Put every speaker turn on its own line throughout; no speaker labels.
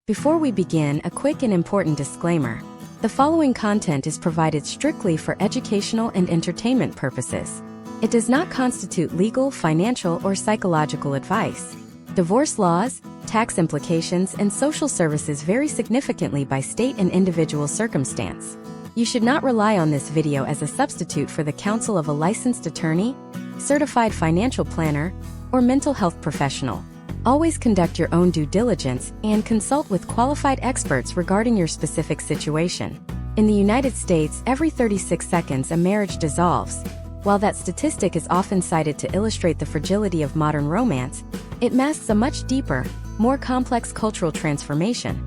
Before we begin, a quick and important disclaimer. The following content is provided strictly for educational and entertainment purposes. It does not constitute legal, financial, or psychological advice. Divorce laws, tax implications, and social services vary significantly by state and individual circumstance. You should not rely on this video as a substitute for the counsel of a licensed attorney, certified financial planner, or mental health professional. Always conduct your own due diligence and consult with qualified experts regarding your specific situation. In the United States, every 36 seconds a marriage dissolves. While that statistic is often cited to illustrate the fragility of modern romance, it masks a much deeper, more complex cultural transformation.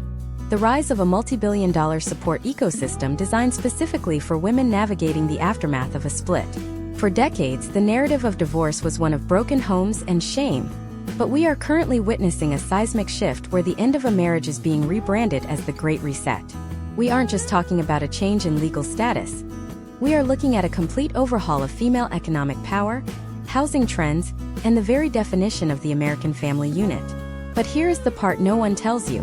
The rise of a multi-billion-dollar support ecosystem designed specifically for women navigating the aftermath of a split. For decades, the narrative of divorce was one of broken homes and shame. But we are currently witnessing a seismic shift where the end of a marriage is being rebranded as the Great Reset. We aren't just talking about a change in legal status. We are looking at a complete overhaul of female economic power, housing trends, and the very definition of the American family unit. But here is the part no one tells you.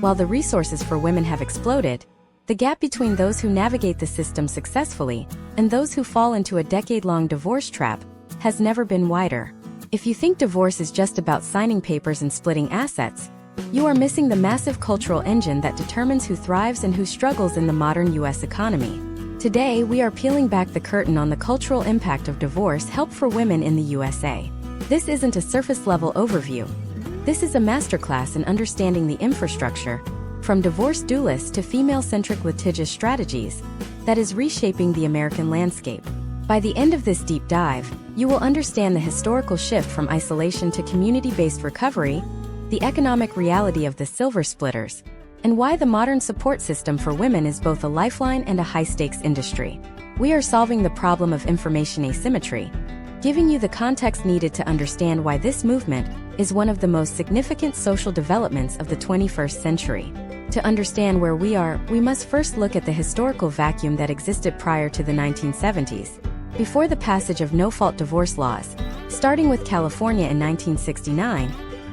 While the resources for women have exploded, the gap between those who navigate the system successfully and those who fall into a decade-long divorce trap has never been wider. If you think divorce is just about signing papers and splitting assets, you are missing the massive cultural engine that determines who thrives and who struggles in the modern U.S. economy. Today, we are peeling back the curtain on the cultural impact of divorce help for women in the USA. This isn't a surface-level overview. This is a masterclass in understanding the infrastructure, from divorce doulas to female-centric litigious strategies, that is reshaping the American landscape. By the end of this deep dive, you will understand the historical shift from isolation to community-based recovery, the economic reality of the silver splitters, and why the modern support system for women is both a lifeline and a high-stakes industry. We are solving the problem of information asymmetry, giving you the context needed to understand why this movement is one of the most significant social developments of the 21st century. To understand where we are, we must first look at the historical vacuum that existed prior to the 1970s. Before the passage of no-fault divorce laws, starting with California in 1969,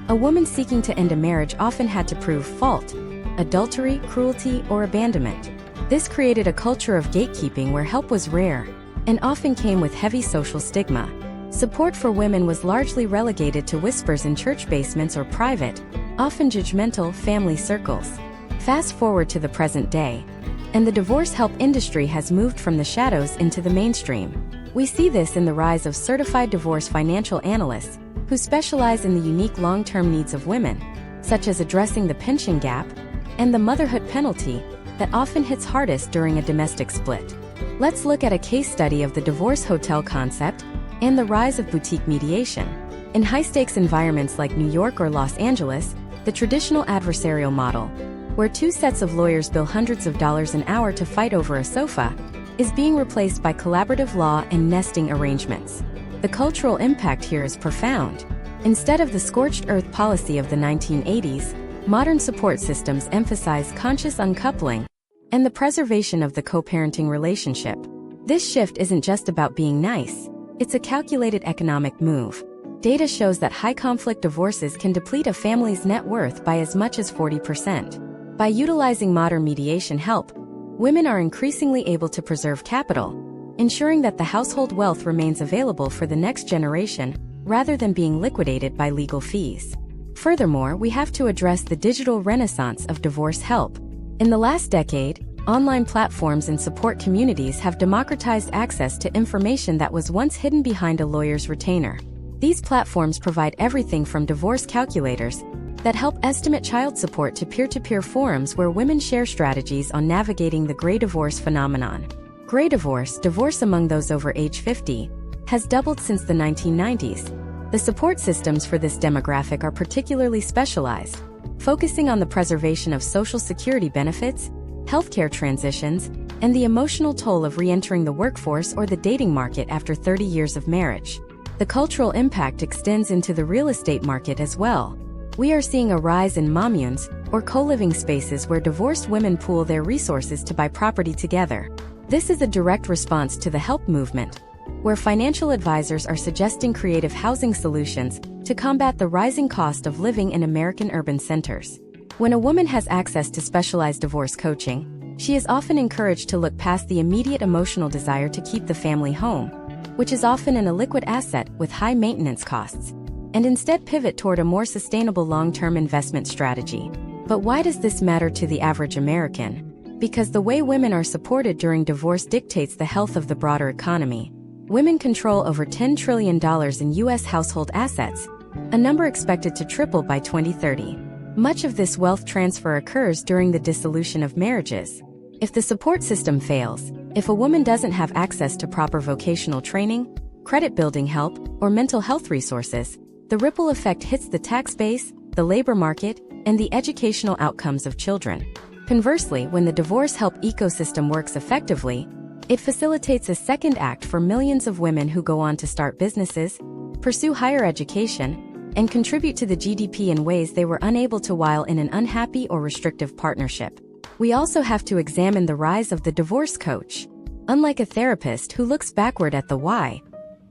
a woman seeking to end a marriage often had to prove fault, adultery, cruelty, or abandonment. This created a culture of gatekeeping where help was rare and often came with heavy social stigma. Support for women was largely relegated to whispers in church basements or private, often judgmental, family circles. Fast forward to the present day, and the divorce help industry has moved from the shadows into the mainstream. We see this in the rise of certified divorce financial analysts who specialize in the unique long-term needs of women, such as addressing the pension gap and the motherhood penalty that often hits hardest during a domestic split. Let's look at a case study of the divorce hotel concept and the rise of boutique mediation. In high-stakes environments like New York or Los Angeles, the traditional adversarial model, where two sets of lawyers bill hundreds of dollars an hour to fight over a sofa, is being replaced by collaborative law and nesting arrangements. The cultural impact here is profound. Instead of the scorched earth policy of the 1980s, modern support systems emphasize conscious uncoupling and the preservation of the co-parenting relationship. This shift isn't just about being nice, it's a calculated economic move. Data shows that high-conflict divorces can deplete a family's net worth by as much as 40%. By utilizing modern mediation help, women are increasingly able to preserve capital, ensuring that the household wealth remains available for the next generation rather than being liquidated by legal fees. Furthermore, we have to address the digital renaissance of divorce help. In the last decade, online platforms and support communities have democratized access to information that was once hidden behind a lawyer's retainer. These platforms provide everything from divorce calculators that help estimate child support to peer-to-peer forums where women share strategies on navigating the gray divorce phenomenon. Gray divorce, divorce among those over age 50, has doubled since the 1990s. The support systems for this demographic are particularly specialized, focusing on the preservation of Social Security benefits, healthcare transitions, and the emotional toll of re-entering the workforce or the dating market after 30 years of marriage. The cultural impact extends into the real estate market as well. We are seeing a rise in mommunes, or co-living spaces where divorced women pool their resources to buy property together. This is a direct response to the HELP movement, where financial advisors are suggesting creative housing solutions to combat the rising cost of living in American urban centers. When a woman has access to specialized divorce coaching, she is often encouraged to look past the immediate emotional desire to keep the family home, which is often an illiquid asset with high maintenance costs, and instead pivot toward a more sustainable long-term investment strategy. But why does this matter to the average American? Because the way women are supported during divorce dictates the health of the broader economy. Women control over $10 trillion in U.S. household assets, a number expected to triple by 2030. Much of this wealth transfer occurs during the dissolution of marriages. If the support system fails, if a woman doesn't have access to proper vocational training, credit-building help, or mental health resources, the ripple effect hits the tax base, the labor market, and the educational outcomes of children. Conversely, when the divorce help ecosystem works effectively, it facilitates a second act for millions of women who go on to start businesses, pursue higher education, and contribute to the GDP in ways they were unable to while in an unhappy or restrictive partnership. We also have to examine the rise of the divorce coach. Unlike a therapist who looks backward at the why,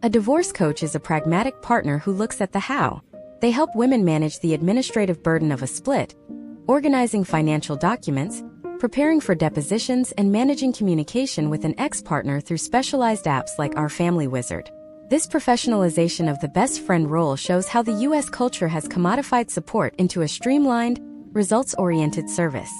a divorce coach is a pragmatic partner who looks at the how. They help women manage the administrative burden of a split, organizing financial documents, preparing for depositions, and managing communication with an ex-partner through specialized apps like Our Family Wizard. This professionalization of the best friend role shows how the U.S. culture has commodified support into a streamlined, results-oriented service.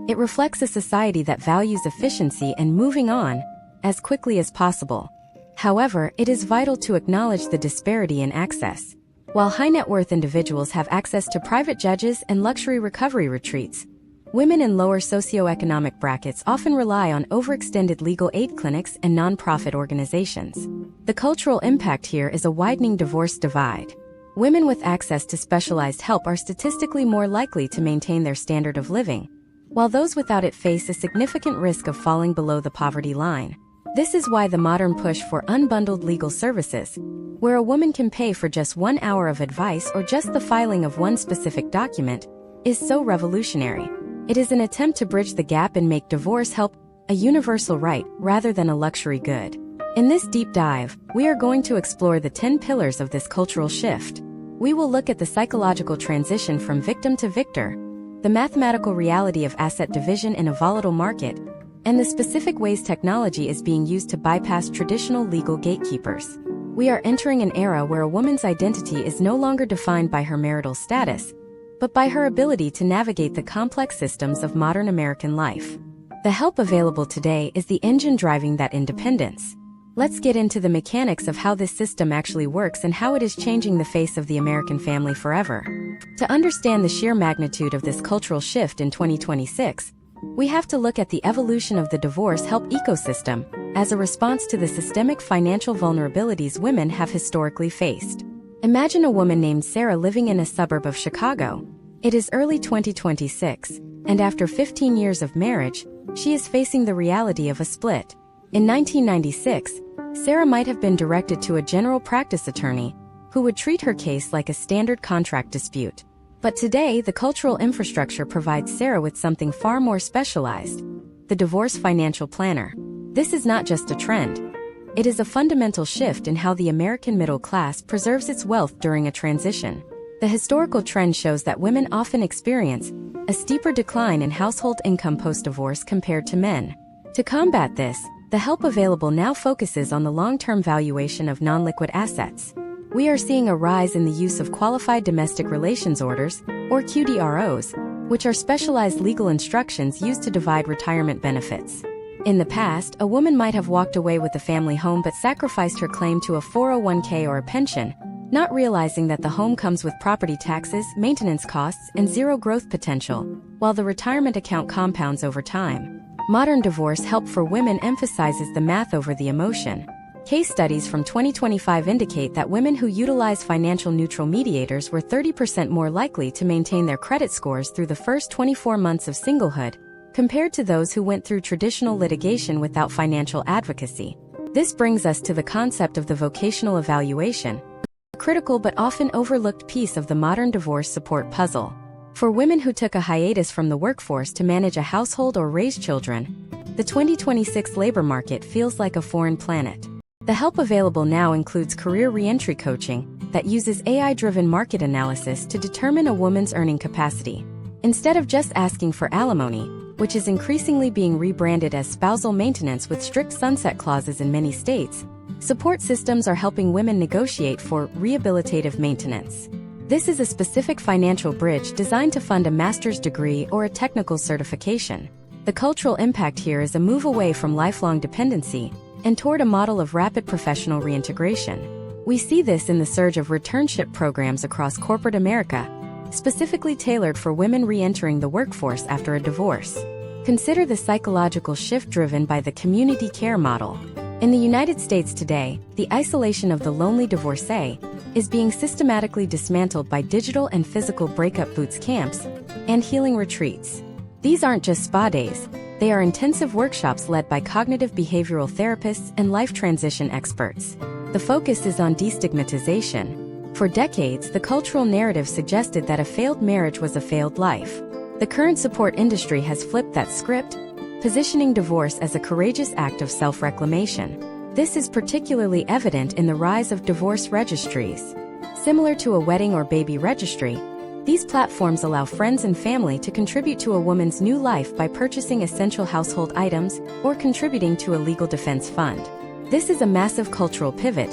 It reflects a society that values efficiency and moving on as quickly as possible. However, it is vital to acknowledge the disparity in access. While high-net-worth individuals have access to private judges and luxury recovery retreats, women in lower socioeconomic brackets often rely on overextended legal aid clinics and nonprofit organizations. The cultural impact here is a widening divorce divide. Women with access to specialized help are statistically more likely to maintain their standard of living, while those without it face a significant risk of falling below the poverty line. This is why the modern push for unbundled legal services, where a woman can pay for just 1 hour of advice or just the filing of one specific document, is so revolutionary. It is an attempt to bridge the gap and make divorce help a universal right rather than a luxury good. In this deep dive, we are going to explore the 10 pillars of this cultural shift. We will look at the psychological transition from victim to victor, the mathematical reality of asset division in a volatile market, and the specific ways technology is being used to bypass traditional legal gatekeepers. We are entering an era where a woman's identity is no longer defined by her marital status, but by her ability to navigate the complex systems of modern American life. The help available today is the engine driving that independence. Let's get into the mechanics of how this system actually works and how it is changing the face of the American family forever. To understand the sheer magnitude of this cultural shift in 2026, we have to look at the evolution of the divorce help ecosystem as a response to the systemic financial vulnerabilities women have historically faced. Imagine a woman named Sarah living in a suburb of Chicago. It is early 2026, and after 15 years of marriage, she is facing the reality of a split. In 1996, Sarah might have been directed to a general practice attorney who would treat her case like a standard contract dispute. But today, the cultural infrastructure provides Sarah with something far more specialized: the divorce financial planner. This is not just a trend. It is a fundamental shift in how the American middle class preserves its wealth during a transition. The historical trend shows that women often experience a steeper decline in household income post-divorce compared to men. To combat this, the help available now focuses on the long-term valuation of non-liquid assets. We are seeing a rise in the use of qualified domestic relations orders, or QDROs, which are specialized legal instructions used to divide retirement benefits. In the past, a woman might have walked away with the family home but sacrificed her claim to a 401k or a pension, not realizing that the home comes with property taxes, maintenance costs, and zero growth potential, while the retirement account compounds over time. Modern divorce help for women emphasizes the math over the emotion. Case studies from 2025 indicate that women who utilize financial neutral mediators were 30% more likely to maintain their credit scores through the first 24 months of singlehood, compared to those who went through traditional litigation without financial advocacy. This brings us to the concept of the vocational evaluation, a critical but often overlooked piece of the modern divorce support puzzle. For women who took a hiatus from the workforce to manage a household or raise children, the 2026 labor market feels like a foreign planet. The help available now includes career reentry coaching that uses AI-driven market analysis to determine a woman's earning capacity. Instead of just asking for alimony, which is increasingly being rebranded as spousal maintenance with strict sunset clauses in many states, support systems are helping women negotiate for rehabilitative maintenance. This is a specific financial bridge designed to fund a master's degree or a technical certification. The cultural impact here is a move away from lifelong dependency and toward a model of rapid professional reintegration. We see this in the surge of returnship programs across corporate America, specifically tailored for women re-entering the workforce after a divorce. Consider the psychological shift driven by the community care model. In the United States today, the isolation of the lonely divorcee is being systematically dismantled by digital and physical breakup boots camps and healing retreats. These aren't just spa days, they are intensive workshops led by cognitive behavioral therapists and life transition experts. The focus is on destigmatization. For decades, the cultural narrative suggested that a failed marriage was a failed life. The current support industry has flipped that script, positioning divorce as a courageous act of self-reclamation. This is particularly evident in the rise of divorce registries. Similar to a wedding or baby registry, these platforms allow friends and family to contribute to a woman's new life by purchasing essential household items or contributing to a legal defense fund. This is a massive cultural pivot.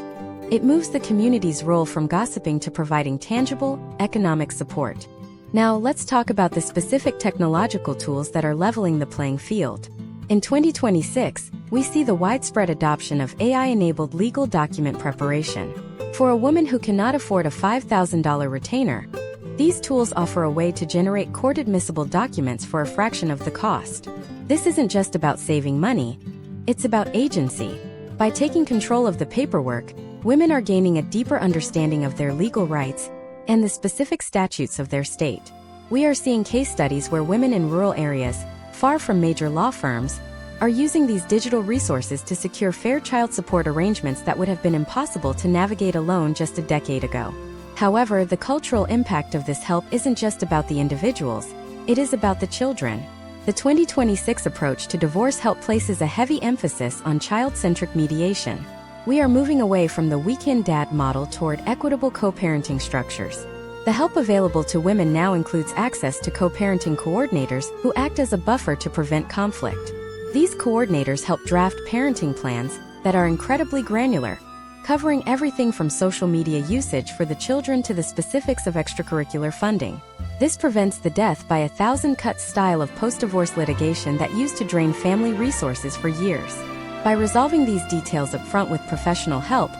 It moves the community's role from gossiping to providing tangible, economic support. Now, let's talk about the specific technological tools that are leveling the playing field. In 2026, we see the widespread adoption of AI-enabled legal document preparation. For a woman who cannot afford a $5,000 retainer, these tools offer a way to generate court-admissible documents for a fraction of the cost. This isn't just about saving money, it's about agency. By taking control of the paperwork, women are gaining a deeper understanding of their legal rights and the specific statutes of their state. We are seeing case studies where women in rural areas, far from major law firms, are using these digital resources to secure fair child support arrangements that would have been impossible to navigate alone just a decade ago. However, the cultural impact of this help isn't just about the individuals, it is about the children. The 2026 approach to divorce help places a heavy emphasis on child-centric mediation. We are moving away from the weekend dad model toward equitable co-parenting structures. The help available to women now includes access to co-parenting coordinators who act as a buffer to prevent conflict. These coordinators help draft parenting plans that are incredibly granular, covering everything from social media usage for the children to the specifics of extracurricular funding. This prevents the death by a thousand cuts style of post-divorce litigation that used to drain family resources for years. By resolving these details up front with professional help,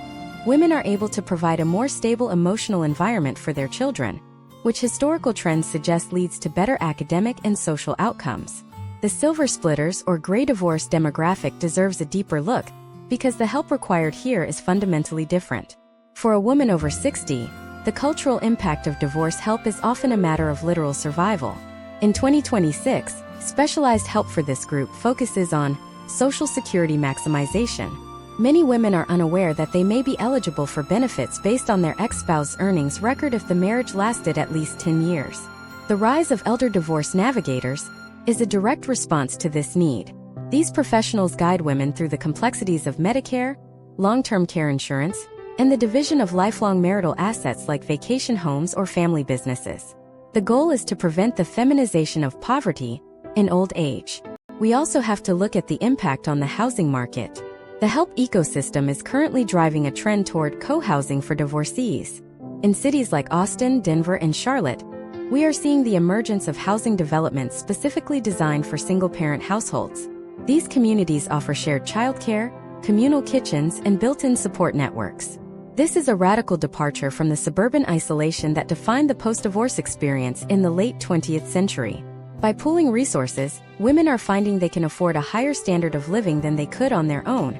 women are able to provide a more stable emotional environment for their children, which historical trends suggest leads to better academic and social outcomes. The silver splitters or gray divorce demographic deserves a deeper look, because the help required here is fundamentally different. For a woman over 60, the cultural impact of divorce help is often a matter of literal survival. In 2026, specialized help for this group focuses on Social Security maximization. Many women are unaware that they may be eligible for benefits based on their ex-spouse's earnings record if the marriage lasted at least 10 years. The rise of elder divorce navigators is a direct response to this need. These professionals guide women through the complexities of Medicare, long-term care insurance, and the division of lifelong marital assets like vacation homes or family businesses. The goal is to prevent the feminization of poverty in old age. We also have to look at the impact on the housing market. The help ecosystem is currently driving a trend toward co-housing for divorcees. In cities like Austin, Denver, and Charlotte, we are seeing the emergence of housing developments specifically designed for single-parent households. These communities offer shared childcare, communal kitchens, and built-in support networks. This is a radical departure from the suburban isolation that defined the post-divorce experience in the late 20th century. By pooling resources, women are finding they can afford a higher standard of living than they could on their own,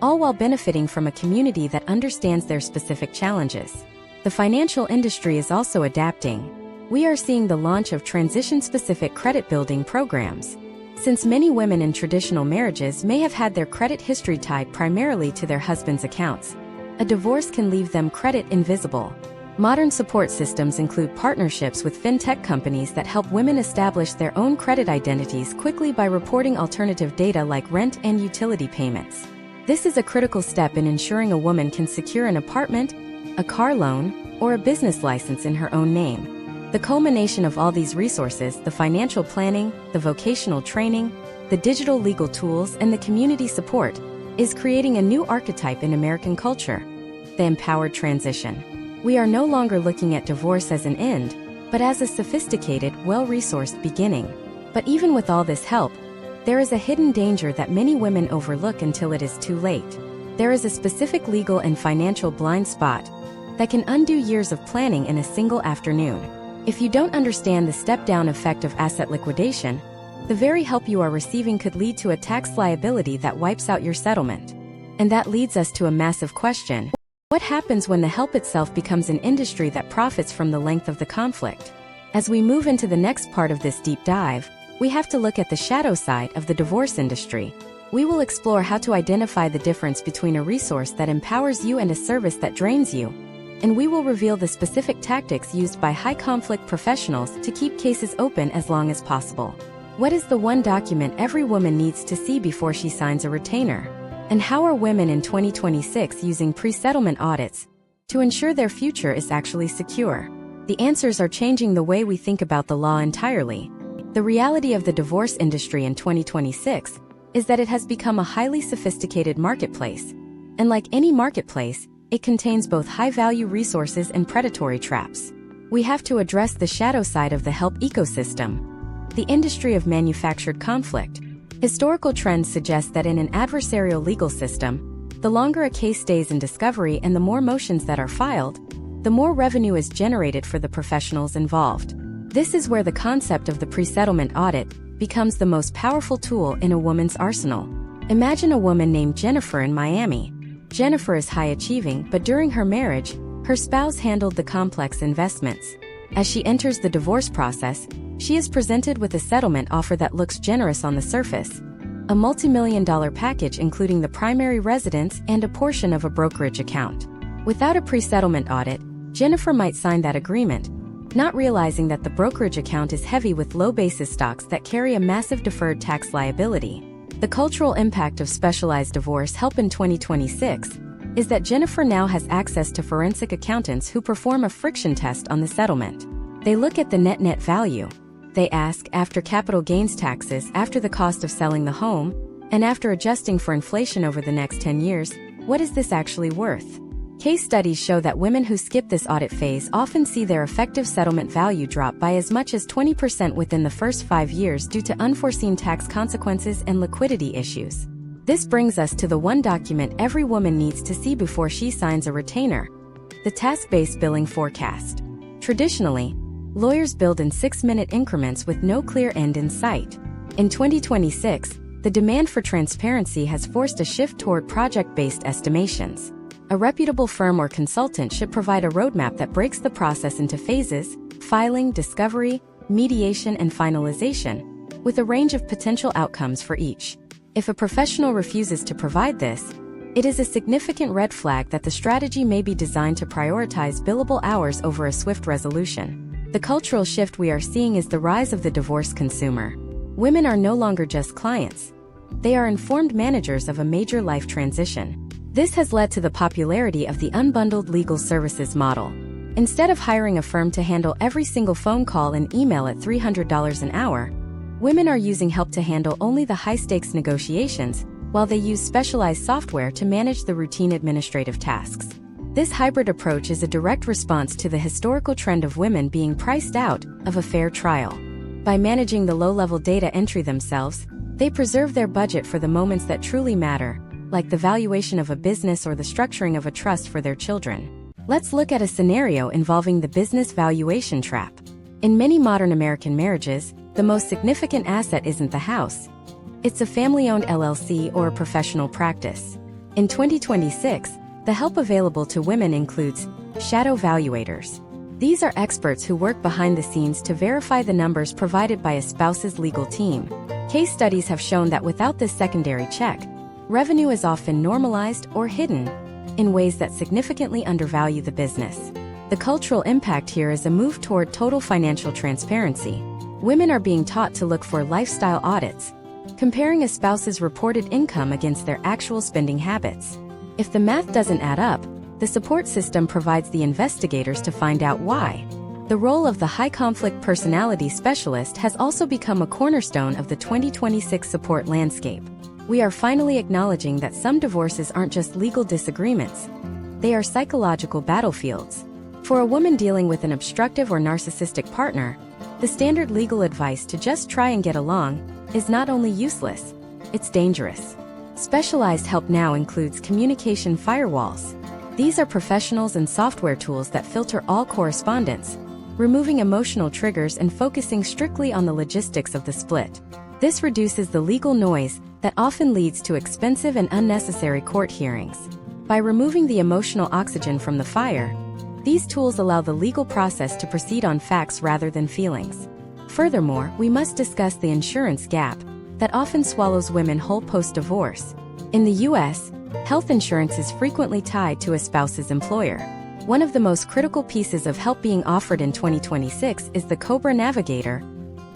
all while benefiting from a community that understands their specific challenges. The financial industry is also adapting. We are seeing the launch of transition-specific credit-building programs. Since many women in traditional marriages may have had their credit history tied primarily to their husband's accounts, a divorce can leave them credit invisible. Modern support systems include partnerships with fintech companies that help women establish their own credit identities quickly by reporting alternative data like rent and utility payments. This is a critical step in ensuring a woman can secure an apartment, a car loan, or a business license in her own name. The culmination of all these resources, the financial planning, the vocational training, the digital legal tools, and the community support, is creating a new archetype in American culture: the empowered transition. We are no longer looking at divorce as an end, but as a sophisticated, well-resourced beginning. But even with all this help, there is a hidden danger that many women overlook until it is too late. There is a specific legal and financial blind spot that can undo years of planning in a single afternoon. If you don't understand the step-down effect of asset liquidation, the very help you are receiving could lead to a tax liability that wipes out your settlement. And that leads us to a massive question. What happens when the help itself becomes an industry that profits from the length of the conflict? As we move into the next part of this deep dive, we have to look at the shadow side of the divorce industry. We will explore how to identify the difference between a resource that empowers you and a service that drains you. And we will reveal the specific tactics used by high-conflict professionals to keep cases open as long as possible. What is the one document every woman needs to see before she signs a retainer? And how are women in 2026 using pre-settlement audits to ensure their future is actually secure? The answers are changing the way we think about the law entirely. The reality of the divorce industry in 2026 is that it has become a highly sophisticated marketplace. And like any marketplace, it contains both high-value resources and predatory traps. We have to address the shadow side of the help ecosystem, the industry of manufactured conflict. Historical trends suggest that in an adversarial legal system, the longer a case stays in discovery and the more motions that are filed, the more revenue is generated for the professionals involved. This is where the concept of the pre-settlement audit becomes the most powerful tool in a woman's arsenal. Imagine a woman named Jennifer in Miami. Jennifer is high-achieving, but during her marriage, her spouse handled the complex investments. As she enters the divorce process, she is presented with a settlement offer that looks generous on the surface: a multi-million-dollar package including the primary residence and a portion of a brokerage account. Without a pre-settlement audit, Jennifer might sign that agreement, not realizing that the brokerage account is heavy with low-basis stocks that carry a massive deferred tax liability. The cultural impact of specialized divorce help in 2026 is that Jennifer now has access to forensic accountants who perform a friction test on the settlement. They look at the net value. They ask, after capital gains taxes, after the cost of selling the home, and after adjusting for inflation over the next 10 years, what is this actually worth? Case studies show that women who skip this audit phase often see their effective settlement value drop by as much as 20% within the first 5 years due to unforeseen tax consequences and liquidity issues. This brings us to the one document every woman needs to see before she signs a retainer: the task-based billing forecast. Traditionally, lawyers build in 6-minute increments with no clear end in sight. In 2026, the demand for transparency has forced a shift toward project-based estimations. A reputable firm or consultant should provide a roadmap that breaks the process into phases: filing, discovery, mediation, and finalization, with a range of potential outcomes for each. If a professional refuses to provide this, it is a significant red flag that the strategy may be designed to prioritize billable hours over a swift resolution. The cultural shift we are seeing is the rise of the divorce consumer. Women are no longer just clients. They are informed managers of a major life transition. This has led to the popularity of the unbundled legal services model. Instead of hiring a firm to handle every single phone call and email at $300 an hour, women are using help to handle only the high-stakes negotiations, while they use specialized software to manage the routine administrative tasks. This hybrid approach is a direct response to the historical trend of women being priced out of a fair trial. By managing the low-level data entry themselves, they preserve their budget for the moments that truly matter, like the valuation of a business or the structuring of a trust for their children. Let's look at a scenario involving the business valuation trap. In many modern American marriages, the most significant asset isn't the house. It's a family-owned LLC or a professional practice. In 2026, the help available to women includes shadow valuators. These are experts who work behind the scenes to verify the numbers provided by a spouse's legal team. Case studies have shown that without this secondary check, revenue is often normalized or hidden in ways that significantly undervalue the business. The cultural impact here is a move toward total financial transparency. Women are being taught to look for lifestyle audits, comparing a spouse's reported income against their actual spending habits. If the math doesn't add up, the support system provides the investigators to find out why. The role of the high-conflict personality specialist has also become a cornerstone of the 2026 support landscape. We are finally acknowledging that some divorces aren't just legal disagreements. They are psychological battlefields. For a woman dealing with an obstructive or narcissistic partner, the standard legal advice to just try and get along is not only useless, it's dangerous. Specialized help now includes communication firewalls. These are professionals and software tools that filter all correspondence, removing emotional triggers and focusing strictly on the logistics of the split. This reduces the legal noise that often leads to expensive and unnecessary court hearings. By removing the emotional oxygen from the fire, these tools allow the legal process to proceed on facts rather than feelings. Furthermore, we must discuss the insurance gap that often swallows women whole post-divorce. In the U.S., health insurance is frequently tied to a spouse's employer. One of the most critical pieces of help being offered in 2026 is the COBRA Navigator,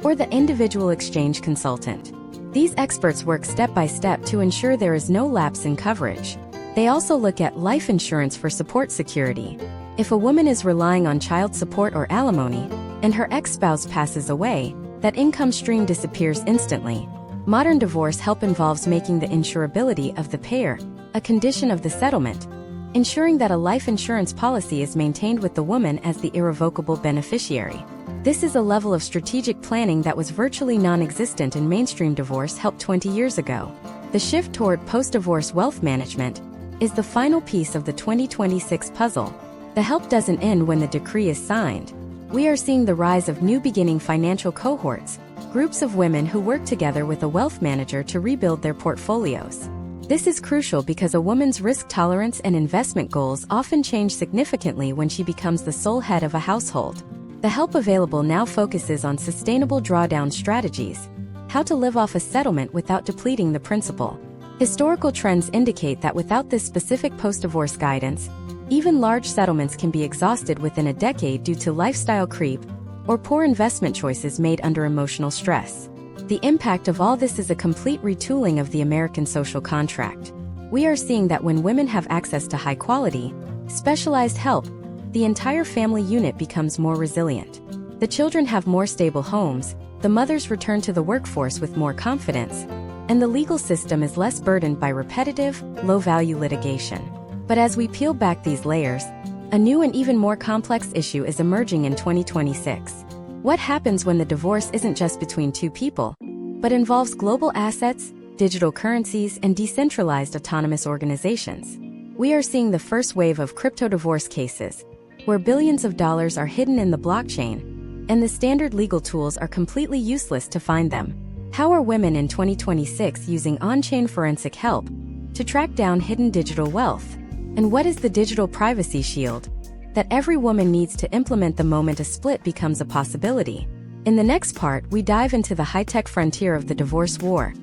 or the Individual Exchange Consultant. These experts work step by step to ensure there is no lapse in coverage. They also look at life insurance for support security. If a woman is relying on child support or alimony, and her ex-spouse passes away, that income stream disappears instantly. Modern divorce help involves making the insurability of the payer a condition of the settlement, ensuring that a life insurance policy is maintained with the woman as the irrevocable beneficiary. This is a level of strategic planning that was virtually non-existent in mainstream divorce help 20 years ago. The shift toward post-divorce wealth management is the final piece of the 2026 puzzle. The help doesn't end when the decree is signed. We are seeing the rise of new beginning financial cohorts, groups of women who work together with a wealth manager to rebuild their portfolios. This is crucial because a woman's risk tolerance and investment goals often change significantly when she becomes the sole head of a household. The help available now focuses on sustainable drawdown strategies, how to live off a settlement without depleting the principal. Historical trends indicate that without this specific post-divorce guidance, even large settlements can be exhausted within a decade due to lifestyle creep or poor investment choices made under emotional stress. The impact of all this is a complete retooling of the American social contract. We are seeing that when women have access to high-quality, specialized help, the entire family unit becomes more resilient. The children have more stable homes, the mothers return to the workforce with more confidence, and the legal system is less burdened by repetitive, low-value litigation. But as we peel back these layers, a new and even more complex issue is emerging in 2026. What happens when the divorce isn't just between two people, but involves global assets, digital currencies, and decentralized autonomous organizations? We are seeing the first wave of crypto divorce cases, where billions of dollars are hidden in the blockchain, and the standard legal tools are completely useless to find them. How are women in 2026 using on-chain forensic help to track down hidden digital wealth? And what is the digital privacy shield that every woman needs to implement the moment a split becomes a possibility? In the next part, we dive into the high-tech frontier of the divorce war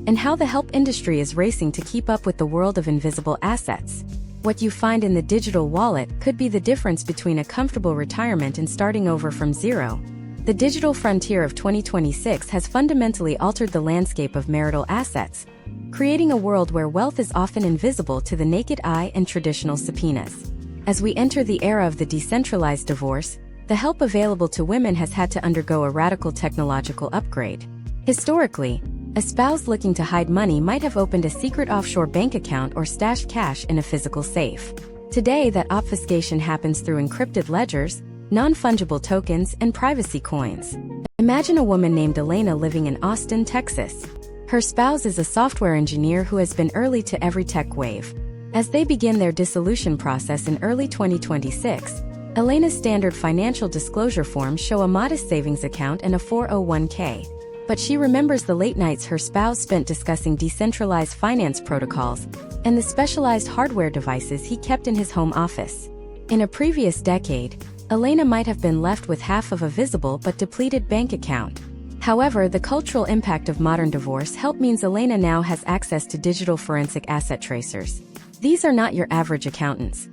and how the help industry is racing to keep up with the world of invisible assets. What you find in the digital wallet could be the difference between a comfortable retirement and starting over from zero. The digital frontier of 2026 has fundamentally altered the landscape of marital assets, creating a world where wealth is often invisible to the naked eye and traditional subpoenas. As we enter the era of the decentralized divorce, the help available to women has had to undergo a radical technological upgrade. Historically, a spouse looking to hide money might have opened a secret offshore bank account or stashed cash in a physical safe. Today, that obfuscation happens through encrypted ledgers, non-fungible tokens, and privacy coins. Imagine a woman named Elena living in Austin, Texas. Her spouse is a software engineer who has been early to every tech wave. As they begin their dissolution process in early 2026, Elena's standard financial disclosure forms show a modest savings account and a 401k. But she remembers the late nights her spouse spent discussing decentralized finance protocols and the specialized hardware devices he kept in his home office. In a previous decade, Elena might have been left with half of a visible but depleted bank account. However, the cultural impact of modern divorce help means Elena now has access to digital forensic asset tracers. These are not your average accountants.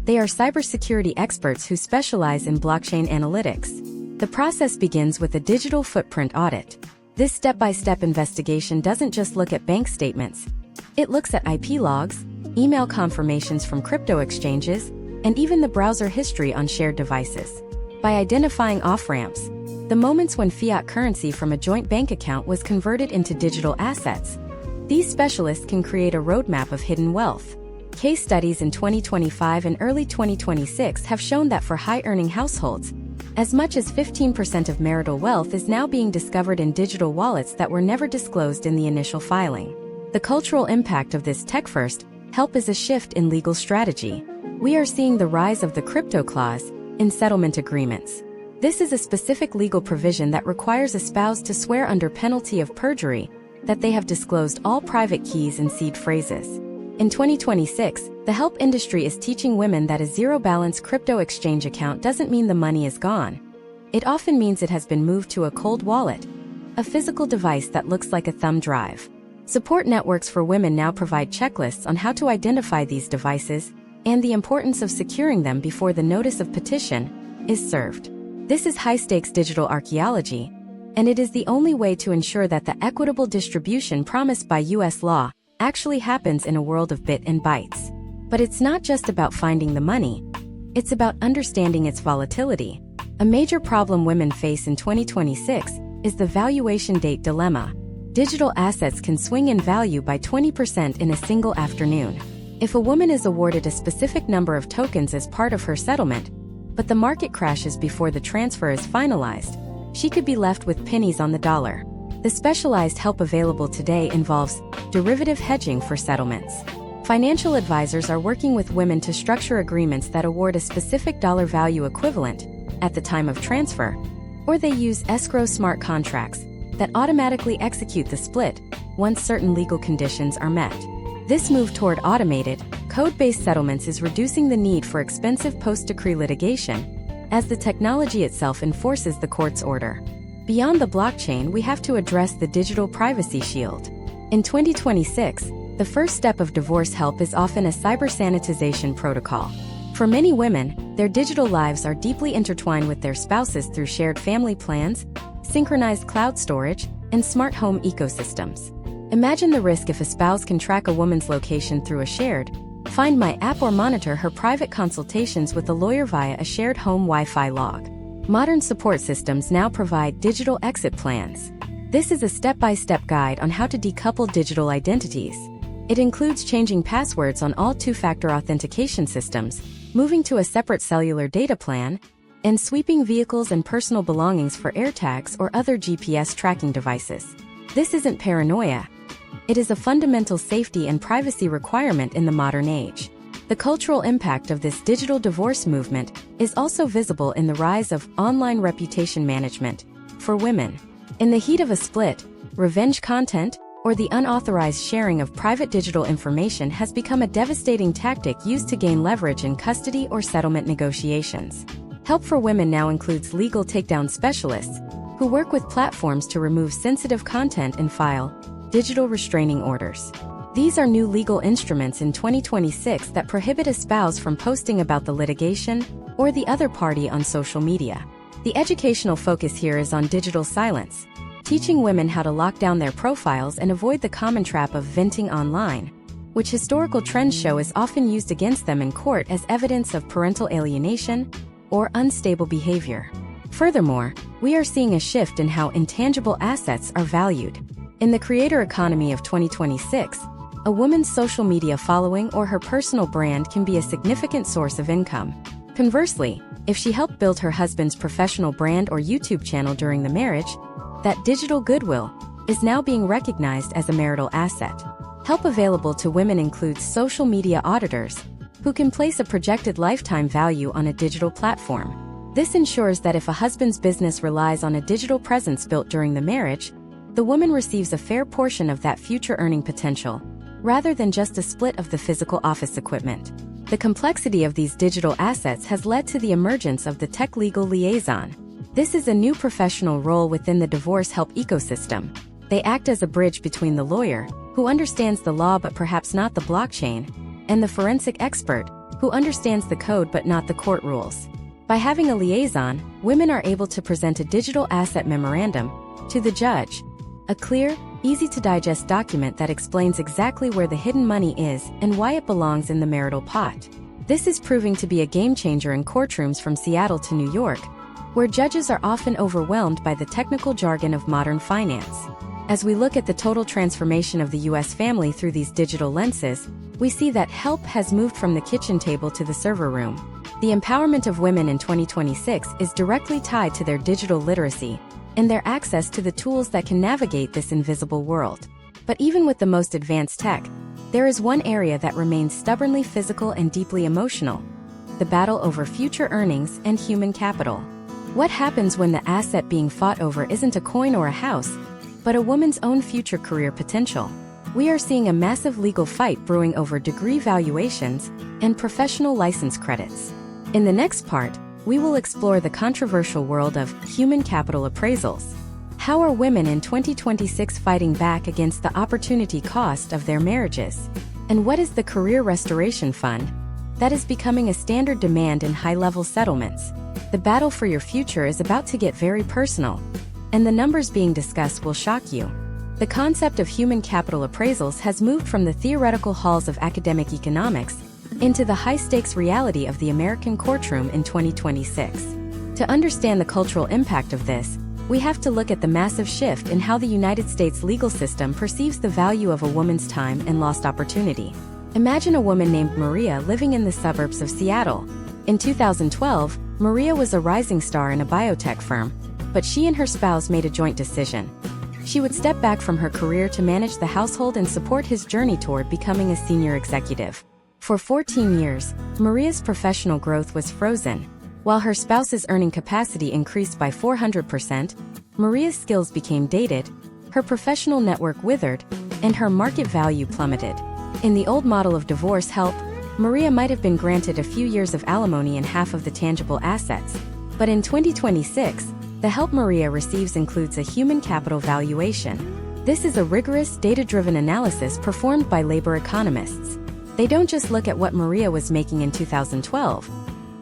They are cybersecurity experts who specialize in blockchain analytics. The process begins with a digital footprint audit. This step-by-step investigation doesn't just look at bank statements. It looks at IP logs, email confirmations from crypto exchanges, and even the browser history on shared devices. by identifying off-ramps, the moments when fiat currency from a joint bank account was converted into digital assets. These specialists can create a roadmap of hidden wealth. Case studies in 2025 and early 2026 have shown that for high-earning households, as much as 15% of marital wealth is now being discovered in digital wallets that were never disclosed in the initial filing. The cultural impact of this tech-first help is a shift in legal strategy. We are seeing the rise of the crypto clause in settlement agreements. This is a specific legal provision that requires a spouse to swear under penalty of perjury that they have disclosed all private keys and seed phrases. In 2026, the help industry is teaching women that a zero-balance crypto exchange account doesn't mean the money is gone. It often means it has been moved to a cold wallet, a physical device that looks like a thumb drive. Support networks for women now provide checklists on how to identify these devices and the importance of securing them before the notice of petition is served. This is high-stakes digital archaeology, and it is the only way to ensure that the equitable distribution promised by U.S. law actually happens in a world of bit and bytes. But it's not just about finding the money, it's about understanding its volatility. A major problem women face in 2026 is the valuation date dilemma. Digital assets can swing in value by 20% in a single afternoon. If a woman is awarded a specific number of tokens as part of her settlement, but the market crashes before the transfer is finalized, she could be left with pennies on the dollar. The specialized help available today involves derivative hedging for settlements. Financial advisors are working with women to structure agreements that award a specific dollar value equivalent at the time of transfer, or they use escrow smart contracts that automatically execute the split once certain legal conditions are met. This move toward automated, code-based settlements is reducing the need for expensive post-decree litigation, as the technology itself enforces the court's order. Beyond the blockchain, we have to address the digital privacy shield. In 2026, the first step of divorce help is often a cyber sanitization protocol. For many women, their digital lives are deeply intertwined with their spouses through shared family plans, synchronized cloud storage, and smart home ecosystems. Imagine the risk if a spouse can track a woman's location through a shared Find My app or monitor her private consultations with a lawyer via a shared home Wi-Fi log. Modern support systems now provide digital exit plans. This is a step-by-step guide on how to decouple digital identities. It includes changing passwords on all two-factor authentication systems, moving to a separate cellular data plan, and sweeping vehicles and personal belongings for AirTags or other GPS tracking devices. This isn't paranoia. It is a fundamental safety and privacy requirement in the modern age. The cultural impact of this digital divorce movement is also visible in the rise of online reputation management for women. In the heat of a split, revenge content, or the unauthorized sharing of private digital information has become a devastating tactic used to gain leverage in custody or settlement negotiations. Help for Women now includes legal takedown specialists who work with platforms to remove sensitive content and file digital restraining orders. These are new legal instruments in 2026 that prohibit a spouse from posting about the litigation or the other party on social media. The educational focus here is on digital silence, teaching women how to lock down their profiles and avoid the common trap of venting online, which historical trends show is often used against them in court as evidence of parental alienation or unstable behavior. Furthermore, we are seeing a shift in how intangible assets are valued. In the creator economy of 2026, a woman's social media following or her personal brand can be a significant source of income. Conversely, if she helped build her husband's professional brand or YouTube channel during the marriage, that digital goodwill is now being recognized as a marital asset. Help available to women includes social media auditors, who can place a projected lifetime value on a digital platform. This ensures that if a husband's business relies on a digital presence built during the marriage, the woman receives a fair portion of that future earning potential, rather than just a split of the physical office equipment. The complexity of these digital assets has led to the emergence of the tech legal liaison. This is a new professional role within the divorce help ecosystem. They act as a bridge between the lawyer, who understands the law but perhaps not the blockchain, and the forensic expert, who understands the code but not the court rules. By having a liaison, women are able to present a digital asset memorandum to the judge, a clear, easy-to-digest document that explains exactly where the hidden money is and why it belongs in the marital pot. This is proving to be a game-changer in courtrooms from Seattle to New York, where judges are often overwhelmed by the technical jargon of modern finance. As we look at the total transformation of the U.S. family through these digital lenses, we see that help has moved from the kitchen table to the server room. The empowerment of women in 2026 is directly tied to their digital literacy and their access to the tools that can navigate this invisible world. But even with the most advanced tech, there is one area that remains stubbornly physical and deeply emotional: the battle over future earnings and human capital. What happens when the asset being fought over isn't a coin or a house, but a woman's own future career potential? We are seeing a massive legal fight brewing over degree valuations and professional license credits. In the next part, we will explore the controversial world of human capital appraisals. How are women in 2026 fighting back against the opportunity cost of their marriages? And what is the Career Restoration Fund that is becoming a standard demand in high-level settlements? The battle for your future is about to get very personal, and the numbers being discussed will shock you. The concept of human capital appraisals has moved from the theoretical halls of academic economics into the high-stakes reality of the American courtroom in 2026. To understand the cultural impact of this, we have to look at the massive shift in how the United States legal system perceives the value of a woman's time and lost opportunity. Imagine a woman named Maria living in the suburbs of Seattle. In 2012, Maria was a rising star in a biotech firm, but she and her spouse made a joint decision. She would step back from her career to manage the household and support his journey toward becoming a senior executive. For 14 years, Maria's professional growth was frozen. While her spouse's earning capacity increased by 400%, Maria's skills became dated, her professional network withered, and her market value plummeted. In the old model of divorce help, Maria might have been granted a few years of alimony and half of the tangible assets. But in 2026, the help Maria receives includes a human capital valuation. This is a rigorous, data-driven analysis performed by labor economists. They don't just look at what Maria was making in 2012.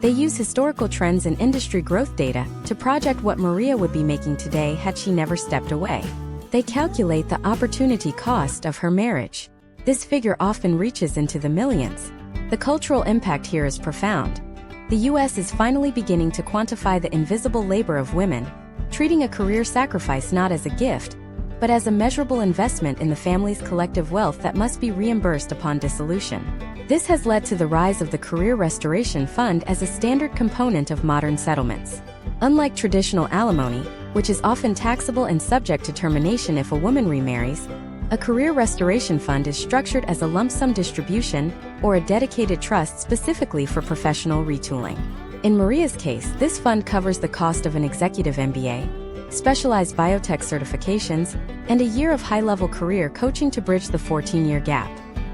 They use historical trends and industry growth data to project what Maria would be making today had she never stepped away. They calculate the opportunity cost of her marriage. This figure often reaches into the millions. The cultural impact here is profound. The U.S. is finally beginning to quantify the invisible labor of women, treating a career sacrifice not as a gift, but as a measurable investment in the family's collective wealth that must be reimbursed upon dissolution. This has led to the rise of the Career Restoration Fund as a standard component of modern settlements. Unlike traditional alimony, which is often taxable and subject to termination if a woman remarries, a Career Restoration Fund is structured as a lump sum distribution or a dedicated trust specifically for professional retooling. In Maria's case, this fund covers the cost of an executive MBA, specialized biotech certifications, and a year of high-level career coaching to bridge the 14-year gap.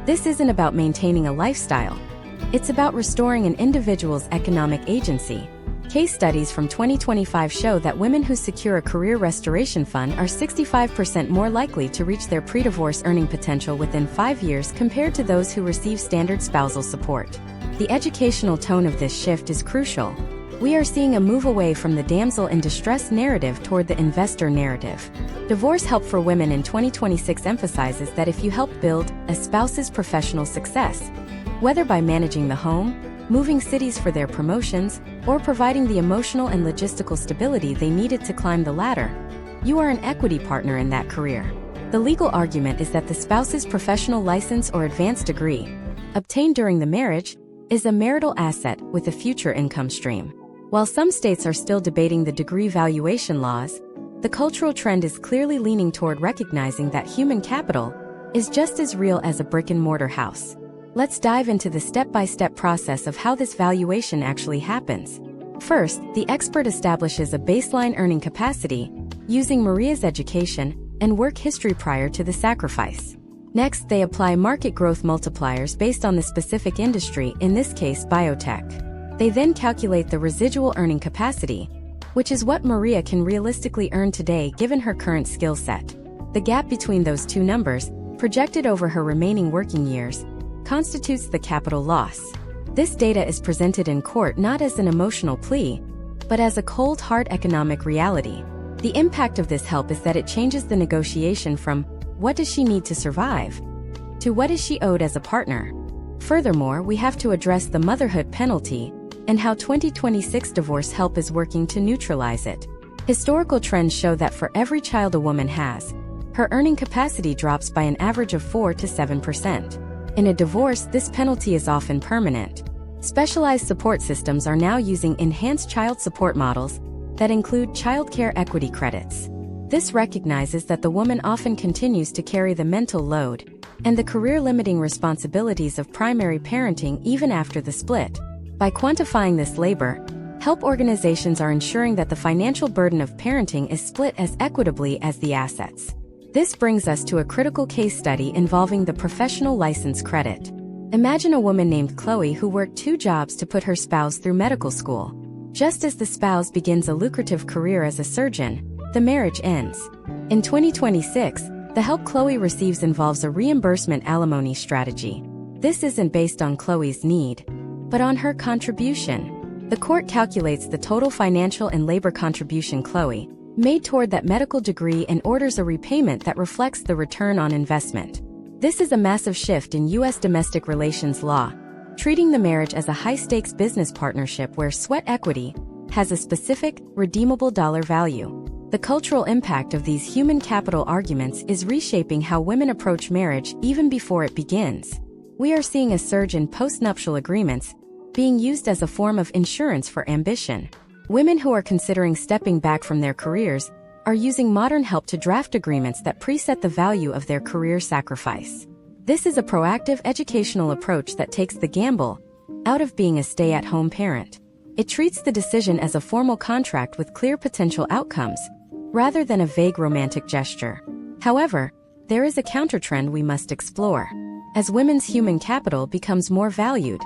This isn't about maintaining a lifestyle. It's about restoring an individual's economic agency. Case studies from 2025 show that women who secure a Career Restoration Fund are 65% more likely to reach their pre-divorce earning potential within 5 years compared to those who receive standard spousal support. The educational tone of this shift is crucial. We are seeing a move away from the damsel in distress narrative toward the investor narrative. Divorce Help for Women in 2026 emphasizes that if you help build a spouse's professional success, whether by managing the home, moving cities for their promotions, or providing the emotional and logistical stability they needed to climb the ladder, you are an equity partner in that career. The legal argument is that the spouse's professional license or advanced degree, obtained during the marriage, is a marital asset with a future income stream. While some states are still debating the degree valuation laws, the cultural trend is clearly leaning toward recognizing that human capital is just as real as a brick-and-mortar house. Let's dive into the step-by-step process of how this valuation actually happens. First, the expert establishes a baseline earning capacity using Maria's education and work history prior to the sacrifice. Next, they apply market growth multipliers based on the specific industry, in this case biotech. They then calculate the residual earning capacity, which is what Maria can realistically earn today given her current skill set. The gap between those two numbers, projected over her remaining working years, constitutes the capital loss. This data is presented in court not as an emotional plea, but as a cold, hard economic reality. The impact of this help is that it changes the negotiation from "what does she need to survive?" to "what is she owed as a partner?" Furthermore, we have to address the motherhood penalty, and how 2026 divorce help is working to neutralize it. Historical trends show that for every child a woman has, her earning capacity drops by an average of 4 to 7%. In a divorce, this penalty is often permanent. Specialized support systems are now using enhanced child support models that include childcare equity credits. This recognizes that the woman often continues to carry the mental load and the career-limiting responsibilities of primary parenting even after the split. By quantifying this labor, help organizations are ensuring that the financial burden of parenting is split as equitably as the assets. This brings us to a critical case study involving the professional license credit. Imagine a woman named Chloe who worked 2 jobs to put her spouse through medical school. Just as the spouse begins a lucrative career as a surgeon, the marriage ends. In 2026, the help Chloe receives involves a reimbursement alimony strategy. This isn't based on Chloe's need, but on her contribution. The court calculates the total financial and labor contribution Chloe made toward that medical degree and orders a repayment that reflects the return on investment. This is a massive shift in U.S. domestic relations law, treating the marriage as a high-stakes business partnership where sweat equity has a specific, redeemable dollar value. The cultural impact of these human capital arguments is reshaping how women approach marriage even before it begins. We are seeing a surge in postnuptial agreements being used as a form of insurance for ambition. Women who are considering stepping back from their careers are using modern help to draft agreements that preset the value of their career sacrifice. This is a proactive educational approach that takes the gamble out of being a stay-at-home parent. It treats the decision as a formal contract with clear potential outcomes, rather than a vague romantic gesture. However, there is a countertrend we must explore. As women's human capital becomes more valued,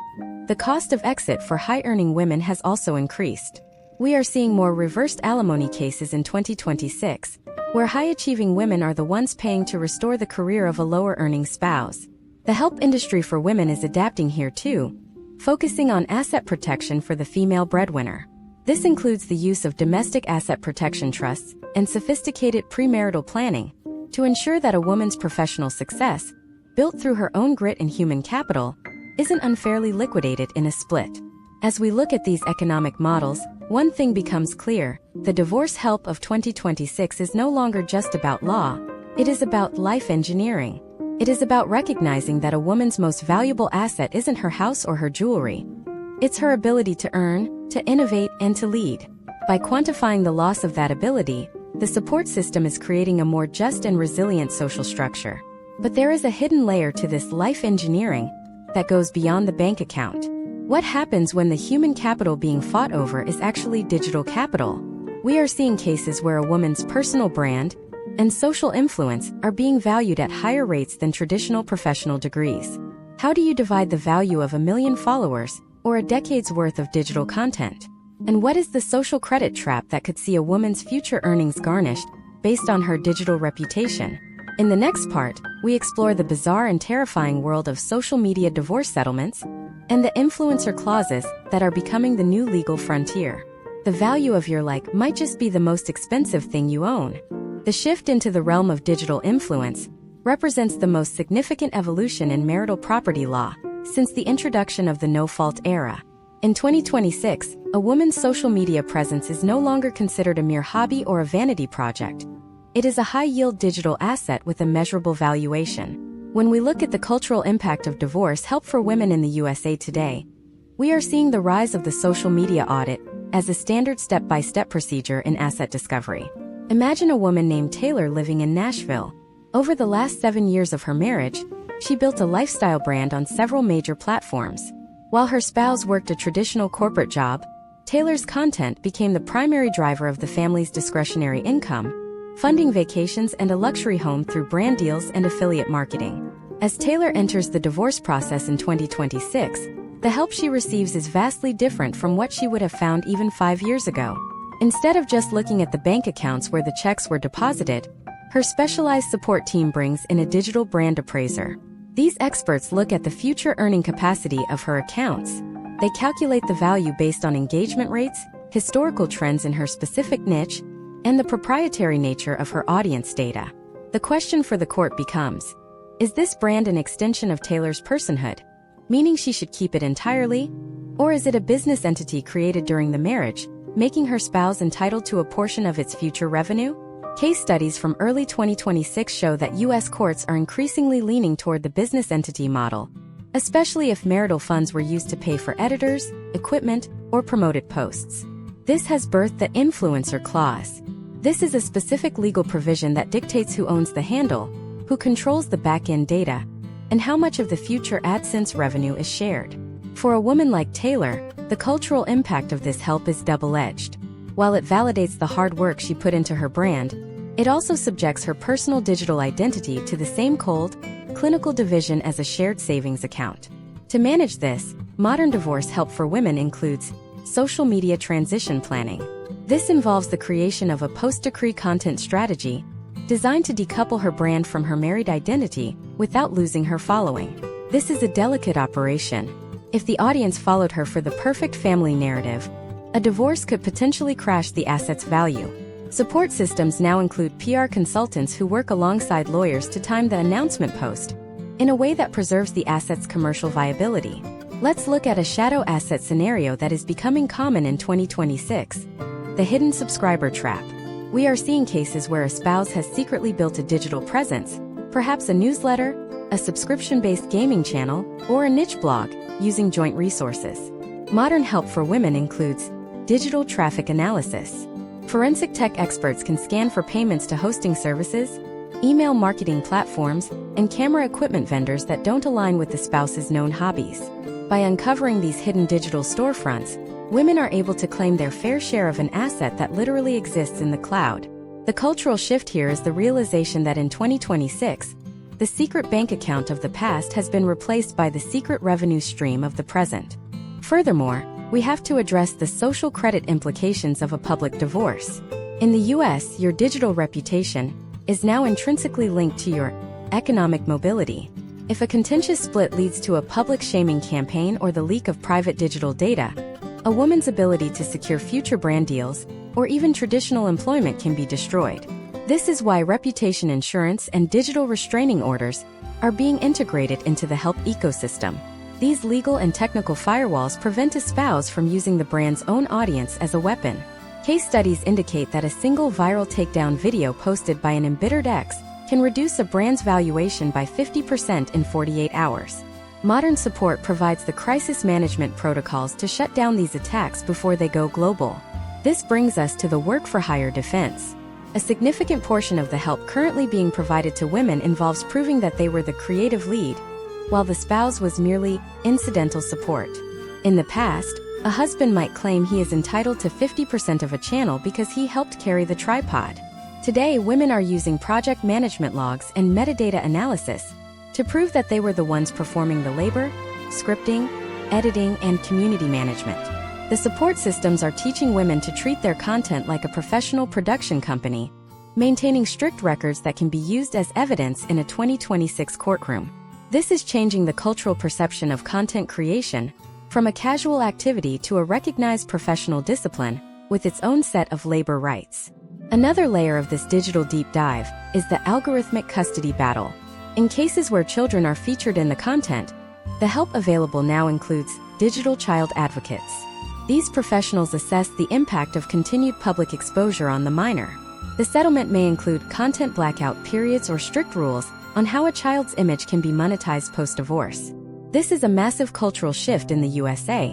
the cost of exit for high-earning women has also increased. We are seeing more reversed alimony cases in 2026, where high-achieving women are the ones paying to restore the career of a lower-earning spouse. The help industry for women is adapting here too, focusing on asset protection for the female breadwinner. This includes the use of domestic asset protection trusts and sophisticated premarital planning to ensure that a woman's professional success, built through her own grit and human capital, isn't unfairly liquidated in a split. As we look at these economic models, one thing becomes clear: the divorce help of 2026 is no longer just about law, it is about life engineering. It is about recognizing that a woman's most valuable asset isn't her house or her jewelry. It's her ability to earn, to innovate, and to lead. By quantifying the loss of that ability, the support system is creating a more just and resilient social structure. But there is a hidden layer to this life engineering that goes beyond the bank account. What happens when the human capital being fought over is actually digital capital? We are seeing cases where a woman's personal brand and social influence are being valued at higher rates than traditional professional degrees. How do you divide the value of 1 million followers or a decade's worth of digital content? And what is the social credit trap that could see a woman's future earnings garnished based on her digital reputation? In the next part, we explore the bizarre and terrifying world of social media divorce settlements and the influencer clauses that are becoming the new legal frontier. The value of your like might just be the most expensive thing you own. The shift into the realm of digital influence represents the most significant evolution in marital property law since the introduction of the no-fault era. In 2026, a woman's social media presence is no longer considered a mere hobby or a vanity project. It is a high-yield digital asset with a measurable valuation. When we look at the cultural impact of divorce help for women in the USA today, we are seeing the rise of the social media audit as a standard step-by-step procedure in asset discovery. Imagine a woman named Taylor living in Nashville. Over the last 7 years of her marriage, she built a lifestyle brand on several major platforms. While her spouse worked a traditional corporate job, Taylor's content became the primary driver of the family's discretionary income, funding vacations and a luxury home through brand deals and affiliate marketing. As Taylor enters the divorce process in 2026, the help she receives is vastly different from what she would have found even 5 years ago. Instead of just looking at the bank accounts where the checks were deposited, her specialized support team brings in a digital brand appraiser. These experts look at the future earning capacity of her accounts. They calculate the value based on engagement rates, historical trends in her specific niche, and the proprietary nature of her audience data. The question for the court becomes, is this brand an extension of Taylor's personhood, meaning she should keep it entirely? Or is it a business entity created during the marriage, making her spouse entitled to a portion of its future revenue? Case studies from early 2026 show that U.S. courts are increasingly leaning toward the business entity model, especially if marital funds were used to pay for editors, equipment, or promoted posts. This has birthed the influencer clause. This is a specific legal provision that dictates who owns the handle, who controls the back-end data, and how much of the future AdSense revenue is shared. For a woman like Taylor, the cultural impact of this help is double-edged. While it validates the hard work she put into her brand, it also subjects her personal digital identity to the same cold, clinical division as a shared savings account. To manage this, modern divorce help for women includes social media transition planning. This involves the creation of a post-decree content strategy designed to decouple her brand from her married identity without losing her following. This is a delicate operation. If the audience followed her for the perfect family narrative, a divorce could potentially crash the asset's value. Support systems now include PR consultants who work alongside lawyers to time the announcement post in a way that preserves the asset's commercial viability. Let's look at a shadow asset scenario that is becoming common in 2026, the hidden subscriber trap. We are seeing cases where a spouse has secretly built a digital presence, perhaps a newsletter, a subscription-based gaming channel, or a niche blog, using joint resources. Modern help for women includes digital traffic analysis. Forensic tech experts can scan for payments to hosting services, email marketing platforms, and camera equipment vendors that don't align with the spouse's known hobbies. By uncovering these hidden digital storefronts, women are able to claim their fair share of an asset that literally exists in the cloud. The cultural shift here is the realization that in 2026, the secret bank account of the past has been replaced by the secret revenue stream of the present. Furthermore, we have to address the social credit implications of a public divorce. In the US, your digital reputation is now intrinsically linked to your economic mobility. If a contentious split leads to a public shaming campaign or the leak of private digital data, a woman's ability to secure future brand deals or even traditional employment can be destroyed. This is why reputation insurance and digital restraining orders are being integrated into the help ecosystem. These legal and technical firewalls prevent a spouse from using the brand's own audience as a weapon. Case studies indicate that a single viral takedown video posted by an embittered ex can reduce a brand's valuation by 50% in 48 hours. Modern support provides the crisis management protocols to shut down these attacks before they go global. This brings us to the work-for-hire defense. A significant portion of the help currently being provided to women involves proving that they were the creative lead, while the spouse was merely incidental support. In the past, a husband might claim he is entitled to 50% of a channel because he helped carry the tripod. Today, women are using project management logs and metadata analysis to prove that they were the ones performing the labor, scripting, editing, and community management. The support systems are teaching women to treat their content like a professional production company, maintaining strict records that can be used as evidence in a 2026 courtroom. This is changing the cultural perception of content creation from a casual activity to a recognized professional discipline with its own set of labor rights. Another layer of this digital deep dive is the algorithmic custody battle. In cases where children are featured in the content, the help available now includes digital child advocates. These professionals assess the impact of continued public exposure on the minor. The settlement may include content blackout periods or strict rules on how a child's image can be monetized post-divorce. This is a massive cultural shift in the USA,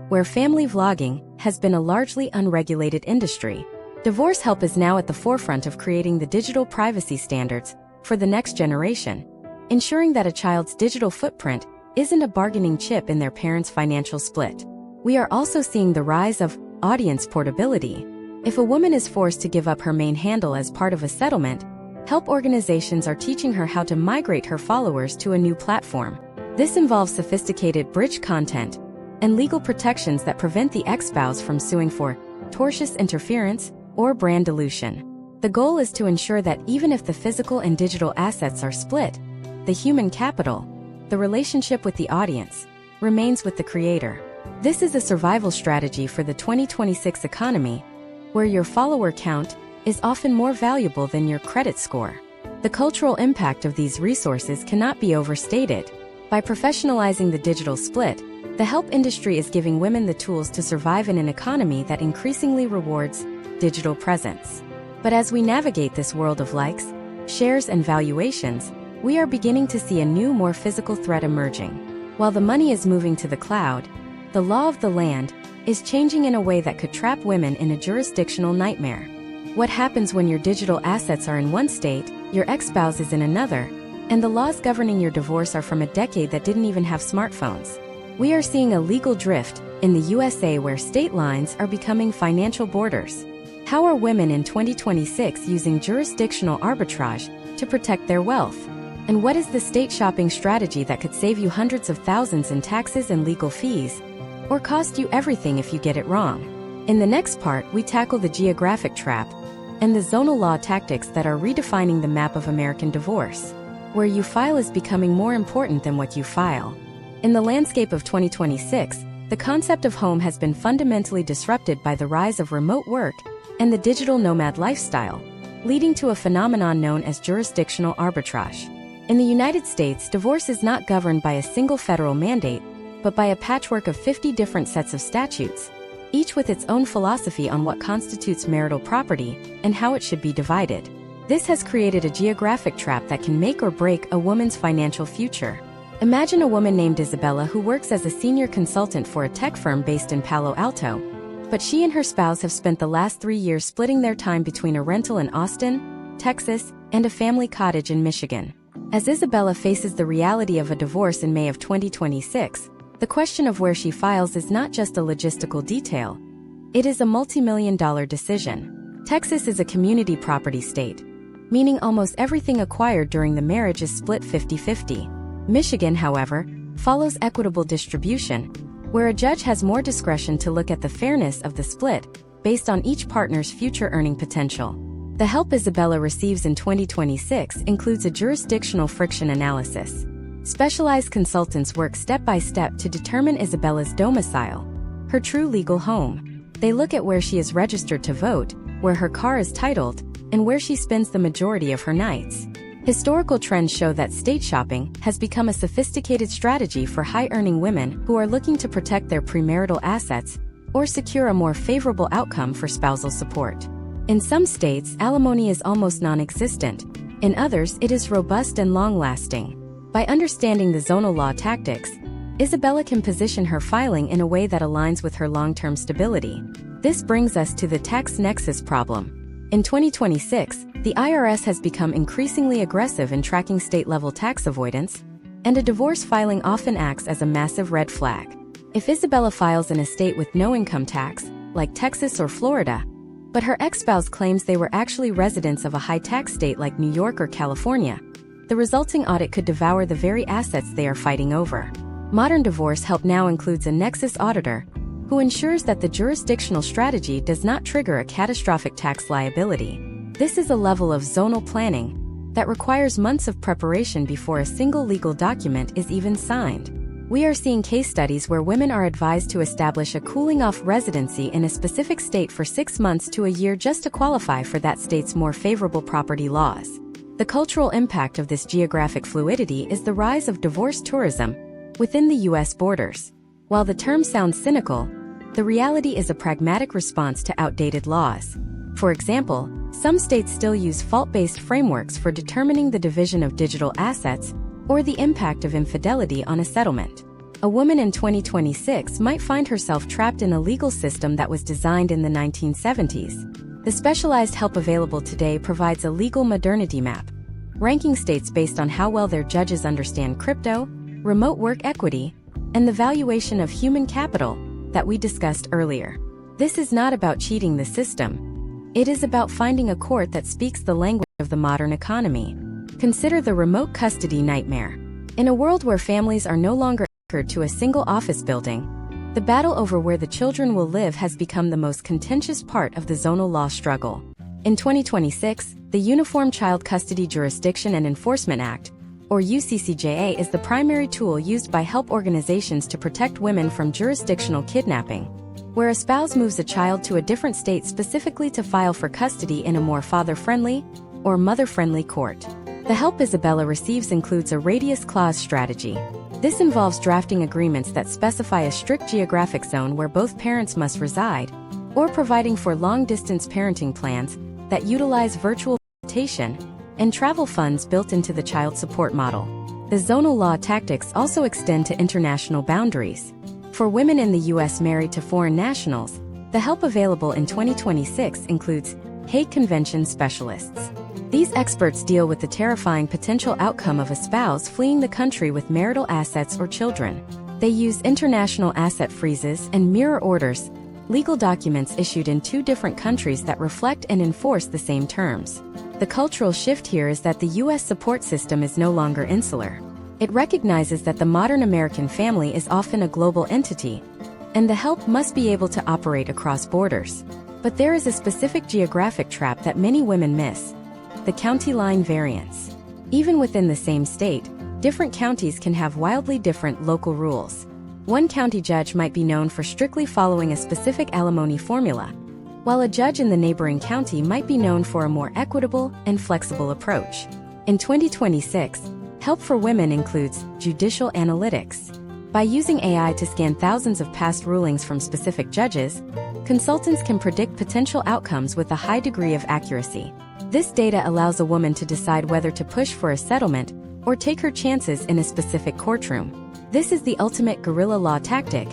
where family vlogging has been a largely unregulated industry. Divorce help is now at the forefront of creating the digital privacy standards for the next generation, ensuring that a child's digital footprint isn't a bargaining chip in their parents' financial split. We are also seeing the rise of audience portability. If a woman is forced to give up her main handle as part of a settlement, help organizations are teaching her how to migrate her followers to a new platform. This involves sophisticated bridge content and legal protections that prevent the ex-spouse from suing for tortious interference or brand dilution. The goal is to ensure that even if the physical and digital assets are split, the human capital, the relationship with the audience, remains with the creator. This is a survival strategy for the 2026 economy, where your follower count is often more valuable than your credit score. The cultural impact of these resources cannot be overstated. By professionalizing the digital split, the help industry is giving women the tools to survive in an economy that increasingly rewards digital presence. But as we navigate this world of likes, shares, and valuations, we are beginning to see a new, more physical threat emerging. While the money is moving to the cloud, the law of the land is changing in a way that could trap women in a jurisdictional nightmare. What happens when your digital assets are in one state, your ex-spouse is in another, and the laws governing your divorce are from a decade that didn't even have smartphones? We are seeing a legal drift in the USA where state lines are becoming financial borders. How are women in 2026 using jurisdictional arbitrage to protect their wealth? And what is the state shopping strategy that could save you hundreds of thousands in taxes and legal fees, or cost you everything if you get it wrong? In the next part, we tackle the geographic trap and the zonal law tactics that are redefining the map of American divorce. Where you file is becoming more important than what you file. In the landscape of 2026, the concept of home has been fundamentally disrupted by the rise of remote work and the digital nomad lifestyle, leading to a phenomenon known as jurisdictional arbitrage. In the United States, divorce is not governed by a single federal mandate, but by a patchwork of 50 different sets of statutes, each with its own philosophy on what constitutes marital property and how it should be divided. This has created a geographic trap that can make or break a woman's financial future. Imagine a woman named Isabella who works as a senior consultant for a tech firm based in Palo Alto, but she and her spouse have spent the last 3 years splitting their time between a rental in Austin, Texas, and a family cottage in Michigan. As Isabella faces the reality of a divorce in May of 2026, the question of where she files is not just a logistical detail. It is a multi-million-dollar decision. Texas is a community property state, meaning almost everything acquired during the marriage is split 50-50. Michigan, however, follows equitable distribution, where a judge has more discretion to look at the fairness of the split based on each partner's future earning potential. The help Isabella receives in 2026 includes a jurisdictional friction analysis. Specialized consultants work step by step to determine Isabella's domicile, her true legal home. They look at where she is registered to vote, where her car is titled, and where she spends the majority of her nights. Historical trends show that state shopping has become a sophisticated strategy for high-earning women who are looking to protect their premarital assets or secure a more favorable outcome for spousal support. In some states, alimony is almost non-existent. In others, it is robust and long-lasting. By understanding the zonal law tactics, Isabella can position her filing in a way that aligns with her long-term stability. This brings us to the tax nexus problem. In 2026, the IRS has become increasingly aggressive in tracking state-level tax avoidance, and a divorce filing often acts as a massive red flag. If Isabella files in a state with no income tax, like Texas or Florida, but her ex-spouse claims they were actually residents of a high-tax state like New York or California, the resulting audit could devour the very assets they are fighting over. Modern divorce help now includes a nexus auditor, who ensures that the jurisdictional strategy does not trigger a catastrophic tax liability. This is a level of zonal planning that requires months of preparation before a single legal document is even signed. We are seeing case studies where women are advised to establish a cooling-off residency in a specific state for 6 months to a year just to qualify for that state's more favorable property laws. The cultural impact of this geographic fluidity is the rise of divorce tourism within the U.S. borders. While the term sounds cynical, the reality is a pragmatic response to outdated laws. For example, some states still use fault-based frameworks for determining the division of digital assets or the impact of infidelity on a settlement. A woman in 2026 might find herself trapped in a legal system that was designed in the 1970s. The specialized help available today provides a legal modernity map, ranking states based on how well their judges understand crypto, remote work equity, and the valuation of human capital that we discussed earlier. This is not about cheating the system. It is about finding a court that speaks the language of the modern economy. Consider the remote custody nightmare. In a world where families are no longer anchored to a single office building, the battle over where the children will live has become the most contentious part of the zonal law struggle. In 2026, the Uniform Child Custody Jurisdiction and Enforcement Act, or UCCJA, is the primary tool used by help organizations to protect women from jurisdictional kidnapping, where a spouse moves a child to a different state specifically to file for custody in a more father-friendly or mother-friendly court. The help Isabella receives includes a radius clause strategy. This involves drafting agreements that specify a strict geographic zone where both parents must reside, or providing for long-distance parenting plans that utilize virtual visitation and travel funds built into the child support model. The zonal law tactics also extend to international boundaries. For women in the U.S. married to foreign nationals, the help available in 2026 includes Hague Convention specialists. These experts deal with the terrifying potential outcome of a spouse fleeing the country with marital assets or children. They use international asset freezes and mirror orders, legal documents issued in two different countries that reflect and enforce the same terms. The cultural shift here is that the U.S. support system is no longer insular. It recognizes that the modern American family is often a global entity, and the help must be able to operate across borders. But there is a specific geographic trap that many women miss: the county line variance. Even within the same state, different counties can have wildly different local rules. One county judge might be known for strictly following a specific alimony formula, while a judge in the neighboring county might be known for a more equitable and flexible approach. In 2026, help for women includes judicial analytics. By using AI to scan thousands of past rulings from specific judges, consultants can predict potential outcomes with a high degree of accuracy. This data allows a woman to decide whether to push for a settlement or take her chances in a specific courtroom. This is the ultimate guerrilla law tactic,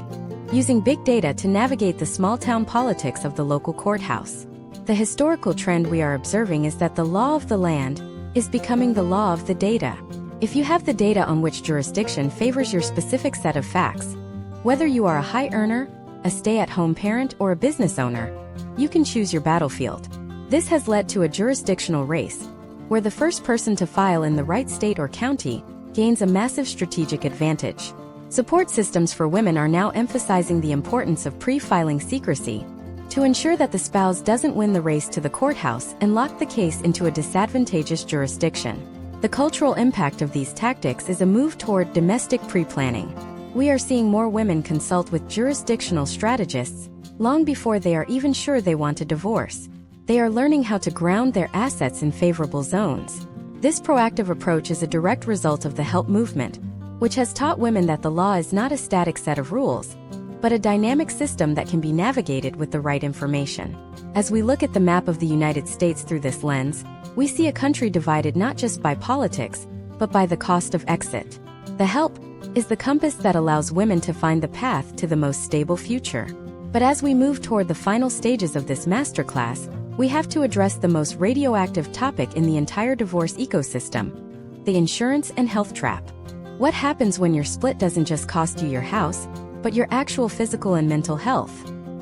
using big data to navigate the small-town politics of the local courthouse. The historical trend we are observing is that the law of the land is becoming the law of the data. If you have the data on which jurisdiction favors your specific set of facts, whether you are a high earner, a stay-at-home parent, or a business owner, you can choose your battlefield. This has led to a jurisdictional race, where the first person to file in the right state or county gains a massive strategic advantage. Support systems for women are now emphasizing the importance of pre-filing secrecy to ensure that the spouse doesn't win the race to the courthouse and lock the case into a disadvantageous jurisdiction. The cultural impact of these tactics is a move toward domestic pre-planning. We are seeing more women consult with jurisdictional strategists long before they are even sure they want a divorce. They are learning how to ground their assets in favorable zones. This proactive approach is a direct result of the help movement, which has taught women that the law is not a static set of rules, but a dynamic system that can be navigated with the right information. As we look at the map of the United States through this lens, we see a country divided not just by politics, but by the cost of exit. The help is the compass that allows women to find the path to the most stable future. But as we move toward the final stages of this masterclass, we have to address the most radioactive topic in the entire divorce ecosystem: the insurance and health trap. What happens when your split doesn't just cost you your house, but your actual physical and mental health?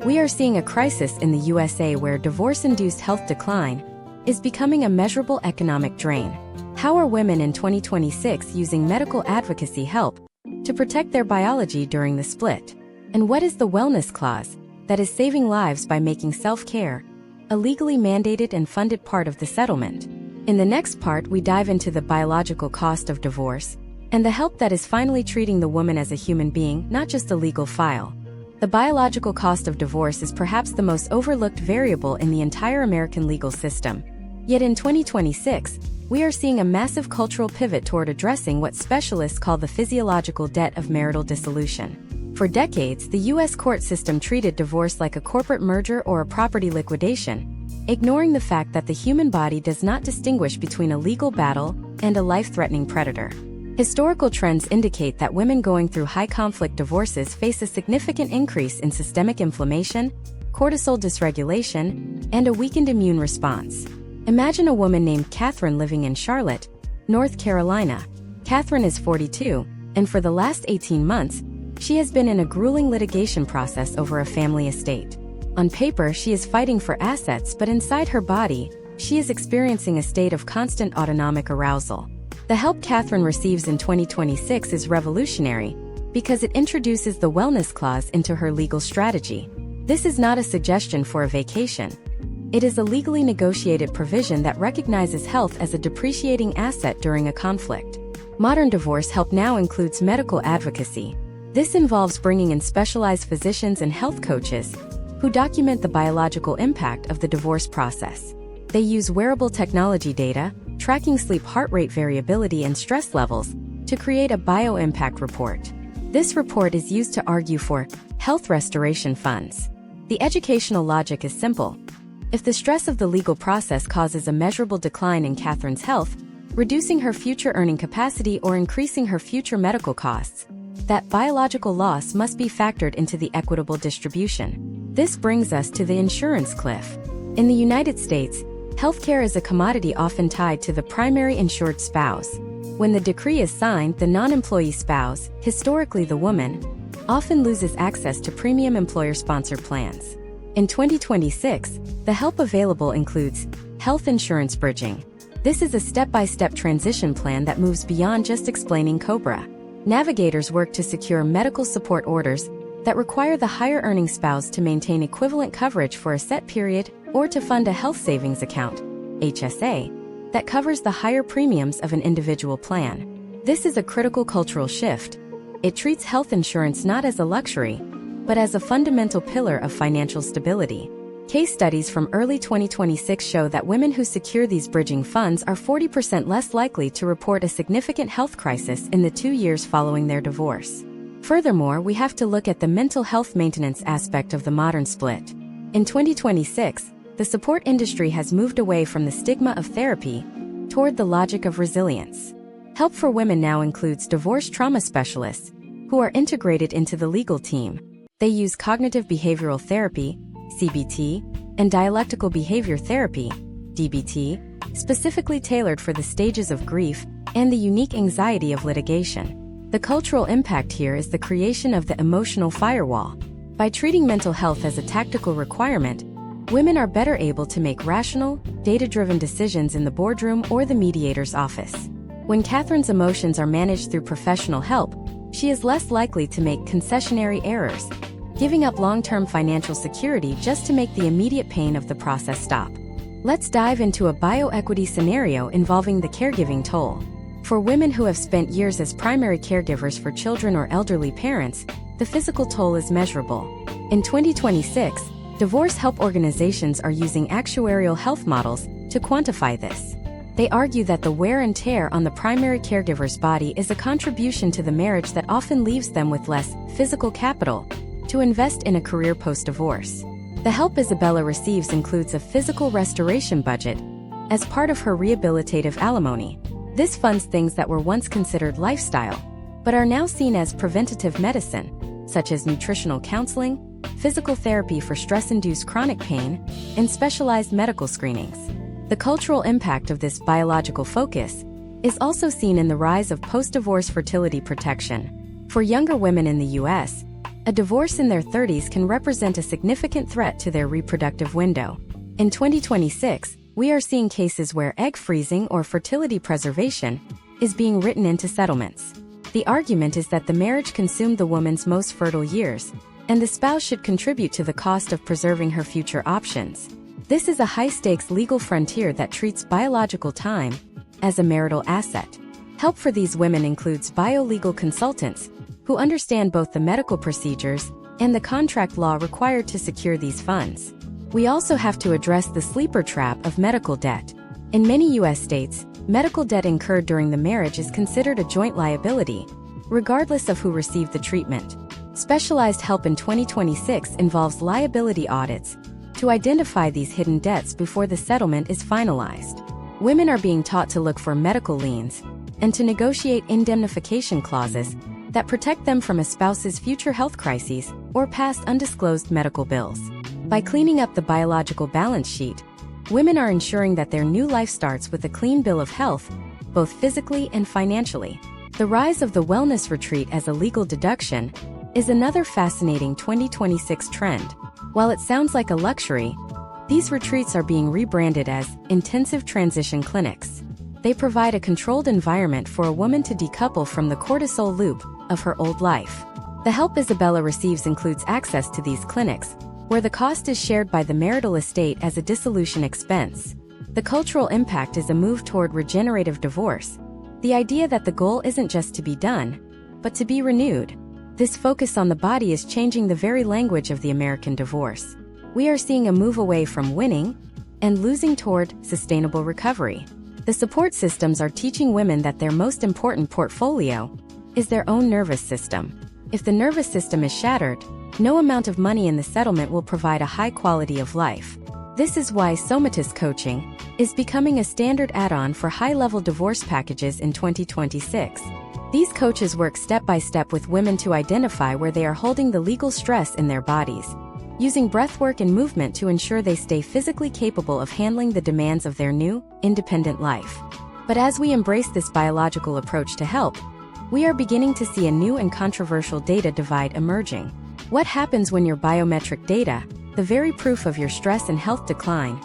We are seeing a crisis in the USA where divorce-induced health decline is becoming a measurable economic drain. How are women in 2026 using medical advocacy help to protect their biology during the split? And what is the wellness clause that is saving lives by making self-care a legally mandated and funded part of the settlement? In the next part, we dive into the biological cost of divorce and the help that is finally treating the woman as a human being, not just a legal file. The biological cost of divorce is perhaps the most overlooked variable in the entire American legal system. Yet in 2026, we are seeing a massive cultural pivot toward addressing what specialists call the physiological debt of marital dissolution. For decades, the U.S. court system treated divorce like a corporate merger or a property liquidation, ignoring the fact that the human body does not distinguish between a legal battle and a life-threatening predator. Historical trends indicate that women going through high-conflict divorces face a significant increase in systemic inflammation, cortisol dysregulation, and a weakened immune response. Imagine a woman named Catherine living in Charlotte, North Carolina. Catherine is 42, and for the last 18 months, she has been in a grueling litigation process over a family estate. On paper, she is fighting for assets, but inside her body, she is experiencing a state of constant autonomic arousal. The help Catherine receives in 2026 is revolutionary because it introduces the wellness clause into her legal strategy. This is not a suggestion for a vacation. It is a legally negotiated provision that recognizes health as a depreciating asset during a conflict. Modern divorce help now includes medical advocacy. This involves bringing in specialized physicians and health coaches who document the biological impact of the divorce process. They use wearable technology data, tracking sleep, heart rate variability, and stress levels, to create a bio-impact report. This report is used to argue for health restoration funds. The educational logic is simple. If the stress of the legal process causes a measurable decline in Catherine's health, reducing her future earning capacity or increasing her future medical costs, that biological loss must be factored into the equitable distribution. This brings us to the insurance cliff. In the United States, healthcare is a commodity often tied to the primary insured spouse. When the decree is signed, the non-employee spouse, historically the woman, often loses access to premium employer-sponsored plans. In 2026, the help available includes health insurance bridging. This is a step-by-step transition plan that moves beyond just explaining COBRA. Navigators work to secure medical support orders that require the higher-earning spouse to maintain equivalent coverage for a set period or to fund a health savings account, HSA, that covers the higher premiums of an individual plan. This is a critical cultural shift. It treats health insurance not as a luxury, but as a fundamental pillar of financial stability. Case studies from early 2026 show that women who secure these bridging funds are 40% less likely to report a significant health crisis in the 2 years following their divorce. Furthermore, we have to look at the mental health maintenance aspect of the modern split. In 2026, the support industry has moved away from the stigma of therapy toward the logic of resilience. Help for women now includes divorce trauma specialists who are integrated into the legal team. They use cognitive behavioral therapy, CBT, and dialectical behavior therapy, DBT, specifically tailored for the stages of grief and the unique anxiety of litigation. The cultural impact here is the creation of the emotional firewall. By treating mental health as a tactical requirement, women are better able to make rational, data-driven decisions in the boardroom or the mediator's office. When Catherine's emotions are managed through professional help, she is less likely to make concessionary errors, giving up long-term financial security just to make the immediate pain of the process stop. Let's dive into a bioequity scenario involving the caregiving toll. For women who have spent years as primary caregivers for children or elderly parents, the physical toll is measurable. In 2026, divorce help organizations are using actuarial health models to quantify this. They argue that the wear and tear on the primary caregiver's body is a contribution to the marriage that often leaves them with less physical capital to invest in a career post-divorce. The help Isabella receives includes a physical restoration budget as part of her rehabilitative alimony. This funds things that were once considered lifestyle, but are now seen as preventative medicine, such as nutritional counseling, physical therapy for stress-induced chronic pain, and specialized medical screenings. The cultural impact of this biological focus is also seen in the rise of post-divorce fertility protection. For younger women in the U.S., a divorce in their 30s can represent a significant threat to their reproductive window. In 2026, we are seeing cases where egg freezing or fertility preservation is being written into settlements. The argument is that the marriage consumed the woman's most fertile years, and the spouse should contribute to the cost of preserving her future options. This is a high-stakes legal frontier that treats biological time as a marital asset. Help for these women includes biolegal consultants who understand both the medical procedures and the contract law required to secure these funds. We also have to address the sleeper trap of medical debt. In many U.S. states, medical debt incurred during the marriage is considered a joint liability, regardless of who received the treatment. Specialized help in 2026 involves liability audits to identify these hidden debts before the settlement is finalized. Women are being taught to look for medical liens and to negotiate indemnification clauses that protect them from a spouse's future health crises or past undisclosed medical bills. By cleaning up the biological balance sheet, women are ensuring that their new life starts with a clean bill of health, both physically and financially. The rise of the wellness retreat as a legal deduction is another fascinating 2026 trend. While it sounds like a luxury, these retreats are being rebranded as intensive transition clinics. They provide a controlled environment for a woman to decouple from the cortisol loop of her old life. The help Isabella receives includes access to these clinics, where the cost is shared by the marital estate as a dissolution expense. The cultural impact is a move toward regenerative divorce, the idea that the goal isn't just to be done, but to be renewed. This focus on the body is changing the very language of the American divorce. We are seeing a move away from winning and losing toward sustainable recovery. The support systems are teaching women that their most important portfolio is their own nervous system. If the nervous system is shattered, no amount of money in the settlement will provide a high quality of life. This is why somatis coaching is becoming a standard add-on for high-level divorce packages in 2026. These coaches work step by step with women to identify where they are holding the legal stress in their bodies, using breathwork and movement to ensure they stay physically capable of handling the demands of their new, independent life. But as we embrace this biological approach to help, we are beginning to see a new and controversial data divide emerging. What happens when your biometric data, the very proof of your stress and health decline,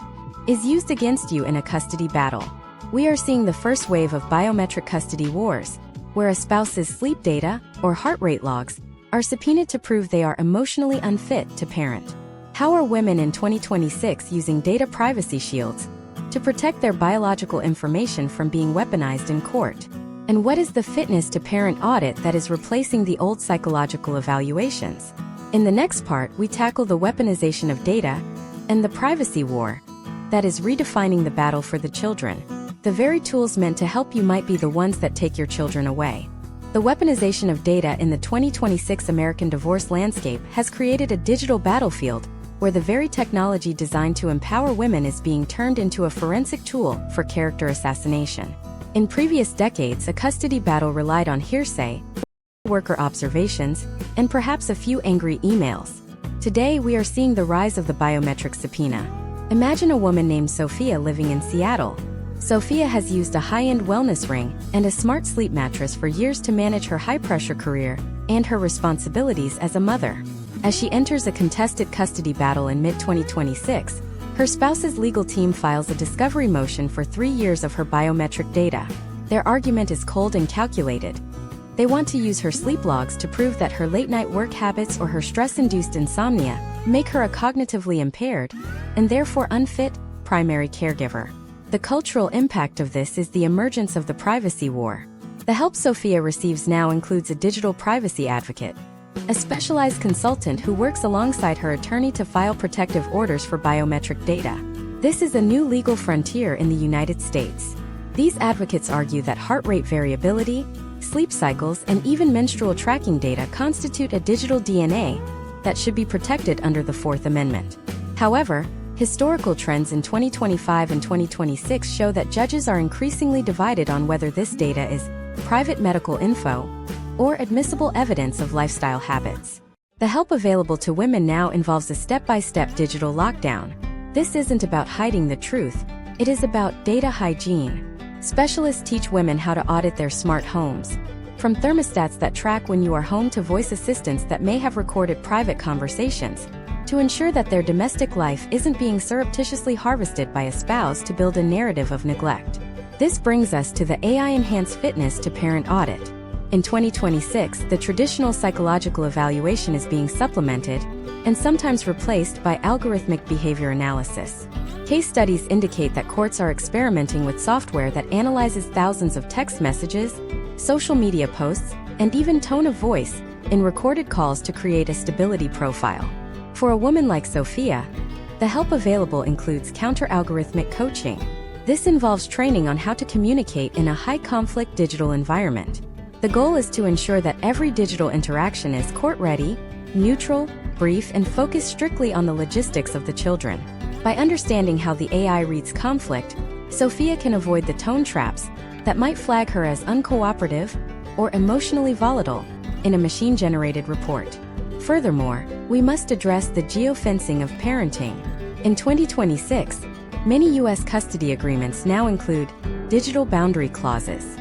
is used against you in a custody battle? We are seeing the first wave of biometric custody wars, where a spouse's sleep data, or heart rate logs, are subpoenaed to prove they are emotionally unfit to parent. How are women in 2026 using data privacy shields to protect their biological information from being weaponized in court? And what is the fitness to parent audit that is replacing the old psychological evaluations? In the next part, we tackle the weaponization of data and the privacy war that is redefining the battle for the children. The very tools meant to help you might be the ones that take your children away. The weaponization of data in the 2026 American divorce landscape has created a digital battlefield where the very technology designed to empower women is being turned into a forensic tool for character assassination. In previous decades, a custody battle relied on hearsay, worker observations, and perhaps a few angry emails. Today, we are seeing the rise of the biometric subpoena. Imagine a woman named Sophia living in Seattle. Sophia has used a high-end wellness ring and a smart sleep mattress for years to manage her high-pressure career and her responsibilities as a mother. As she enters a contested custody battle in mid-2026, her spouse's legal team files a discovery motion for 3 years of her biometric data. Their argument is cold and calculated. They want to use her sleep logs to prove that her late-night work habits or her stress-induced insomnia make her a cognitively impaired, and therefore unfit, primary caregiver. The cultural impact of this is the emergence of the privacy war. The help Sophia receives now includes a digital privacy advocate, a specialized consultant who works alongside her attorney to file protective orders for biometric data. This is a new legal frontier in the United States. These advocates argue that heart rate variability, sleep cycles, and even menstrual tracking data constitute a digital DNA that should be protected under the Fourth Amendment. However, historical trends in 2025 and 2026 show that judges are increasingly divided on whether this data is private medical info or admissible evidence of lifestyle habits. The help available to women now involves a step-by-step digital lockdown. This isn't about hiding the truth, it is about data hygiene. Specialists teach women how to audit their smart homes, from thermostats that track when you are home to voice assistants that may have recorded private conversations, to ensure that their domestic life isn't being surreptitiously harvested by a spouse to build a narrative of neglect. This brings us to the AI-enhanced fitness to parent audit. In 2026, the traditional psychological evaluation is being supplemented and sometimes replaced by algorithmic behavior analysis. Case studies indicate that courts are experimenting with software that analyzes thousands of text messages, social media posts, and even tone of voice in recorded calls to create a stability profile. For a woman like Sophia, the help available includes counter-algorithmic coaching. This involves training on how to communicate in a high-conflict digital environment. The goal is to ensure that every digital interaction is court-ready, neutral, brief, and focused strictly on the logistics of the children. By understanding how the AI reads conflict, Sophia can avoid the tone traps that might flag her as uncooperative or emotionally volatile in a machine-generated report. Furthermore, we must address the geofencing of parenting. In 2026, many U.S. custody agreements now include digital boundary clauses.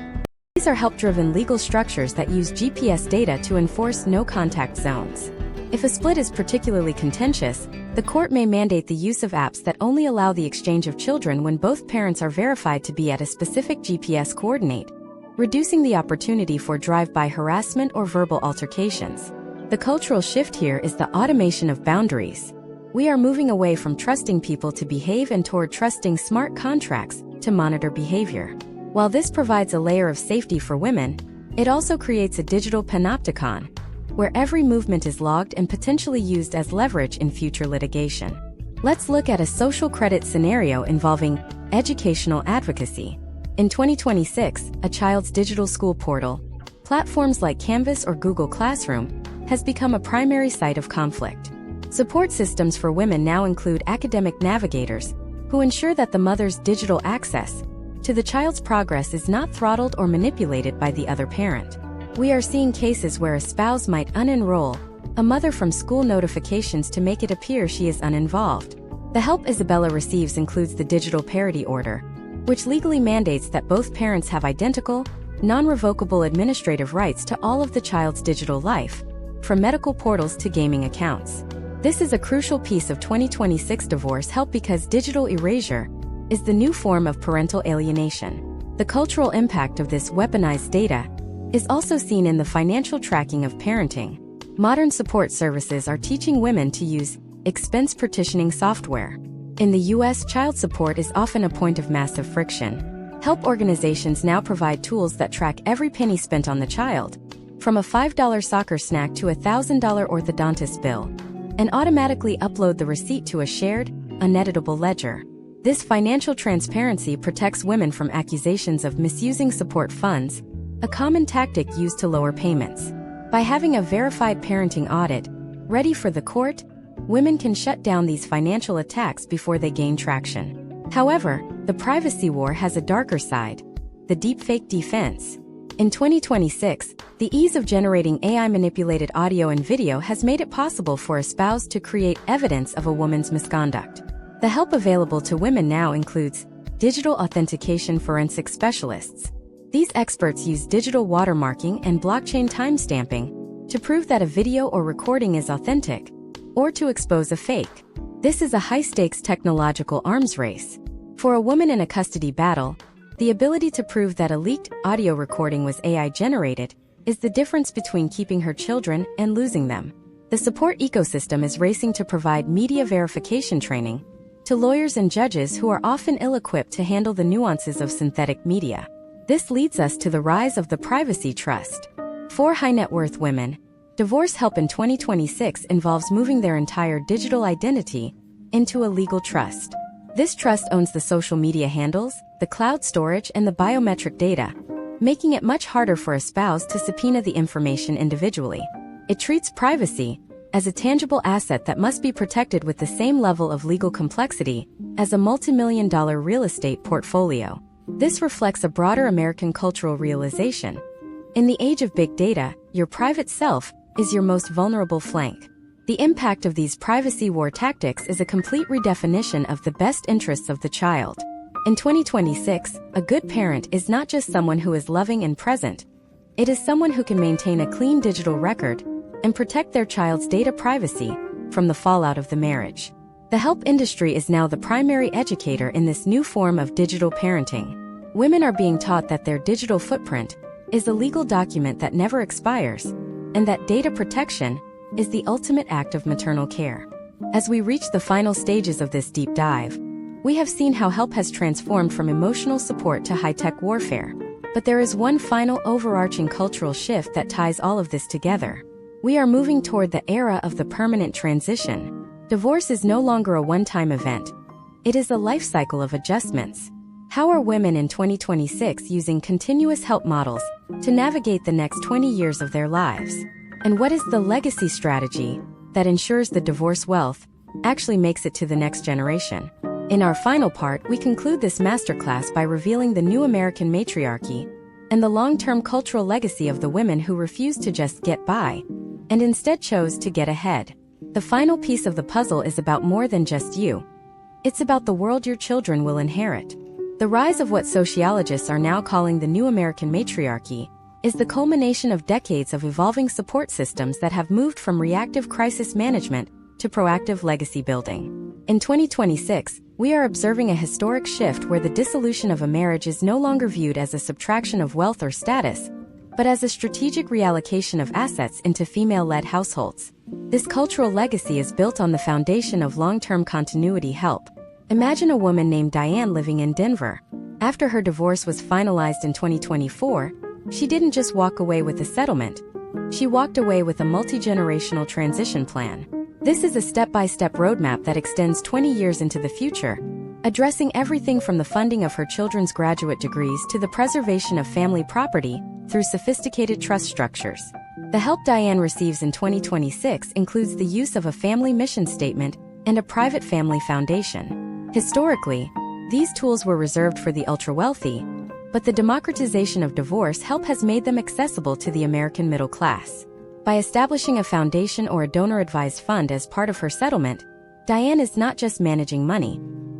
These are help-driven legal structures that use GPS data to enforce no-contact zones. If a split is particularly contentious, the court may mandate the use of apps that only allow the exchange of children when both parents are verified to be at a specific GPS coordinate, reducing the opportunity for drive-by harassment or verbal altercations. The cultural shift here is the automation of boundaries. We are moving away from trusting people to behave and toward trusting smart contracts to monitor behavior. While this provides a layer of safety for women, it also creates a digital panopticon, where every movement is logged and potentially used as leverage in future litigation. Let's look at a social credit scenario involving educational advocacy. In 2026, a child's digital school portal, platforms like Canvas or Google Classroom, has become a primary site of conflict. Support systems for women now include academic navigators, who ensure that the mother's digital access to the child's progress is not throttled or manipulated by the other parent. We are seeing cases where a spouse might unenroll a mother from school notifications to make it appear she is uninvolved. The help Isabella receives includes the Digital Parity Order, which legally mandates that both parents have identical, non-revocable administrative rights to all of the child's digital life, from medical portals to gaming accounts. This is a crucial piece of 2026 divorce help because digital erasure is the new form of parental alienation. The cultural impact of this weaponized data is also seen in the financial tracking of parenting. Modern support services are teaching women to use expense partitioning software. In the US, child support is often a point of massive friction. Help organizations now provide tools that track every penny spent on the child, from a $5 soccer snack to a $1,000 orthodontist bill, and automatically upload the receipt to a shared, uneditable ledger. This financial transparency protects women from accusations of misusing support funds, a common tactic used to lower payments. By having a verified parenting audit ready for the court, women can shut down these financial attacks before they gain traction. However, the privacy war has a darker side: the deepfake defense. In 2026, the ease of generating AI-manipulated audio and video has made it possible for a spouse to create evidence of a woman's misconduct. The help available to women now includes digital authentication forensic specialists. These experts use digital watermarking and blockchain timestamping to prove that a video or recording is authentic, or to expose a fake. This is a high-stakes technological arms race. For a woman in a custody battle, the ability to prove that a leaked audio recording was AI-generated is the difference between keeping her children and losing them. The support ecosystem is racing to provide media verification training to lawyers and judges who are often ill-equipped to handle the nuances of synthetic media. This leads us to the rise of the privacy trust. For high-net-worth women, divorce help in 2026 involves moving their entire digital identity into a legal trust. This trust owns the social media handles, the cloud storage, and the biometric data, making it much harder for a spouse to subpoena the information individually. It treats privacy as a tangible asset that must be protected with the same level of legal complexity as a multi-million-dollar real estate portfolio. This reflects a broader American cultural realization. In the age of big data, your private self is your most vulnerable flank. The impact of these privacy war tactics is a complete redefinition of the best interests of the child. In 2026, a good parent is not just someone who is loving and present. It is someone who can maintain a clean digital record and protect their child's data privacy from the fallout of the marriage. The help industry is now the primary educator in this new form of digital parenting. Women are being taught that their digital footprint is a legal document that never expires, and that data protection is the ultimate act of maternal care. As we reach the final stages of this deep dive, we have seen how help has transformed from emotional support to high-tech warfare. But there is one final overarching cultural shift that ties all of this together. We are moving toward the era of the permanent transition. Divorce is no longer a one-time event. It is a life cycle of adjustments. How are women in 2026 using continuous help models to navigate the next 20 years of their lives? And what is the legacy strategy that ensures the divorce wealth actually makes it to the next generation? In our final part, we conclude this masterclass by revealing the new American matriarchy and the long-term cultural legacy of the women who refused to just get by and instead chose to get ahead. The final piece of the puzzle is about more than just you. It's about the world your children will inherit. The rise of what sociologists are now calling the new American matriarchy is the culmination of decades of evolving support systems that have moved from reactive crisis management to proactive legacy building. In 2026, we are observing a historic shift where the dissolution of a marriage is no longer viewed as a subtraction of wealth or status, but as a strategic reallocation of assets into female-led households. This cultural legacy is built on the foundation of long-term continuity help. Imagine a woman named Diane living in Denver. After her divorce was finalized in 2024, she didn't just walk away with a settlement. She walked away with a multi-generational transition plan. This is a step-by-step roadmap that extends 20 years into the future, addressing everything from the funding of her children's graduate degrees to the preservation of family property through sophisticated trust structures. The help Diane receives in 2026 includes the use of a family mission statement and a private family foundation. Historically, these tools were reserved for the ultra-wealthy, but the democratization of divorce help has made them accessible to the American middle class. By establishing a foundation or a donor-advised fund as part of her settlement, Diane is not just managing money.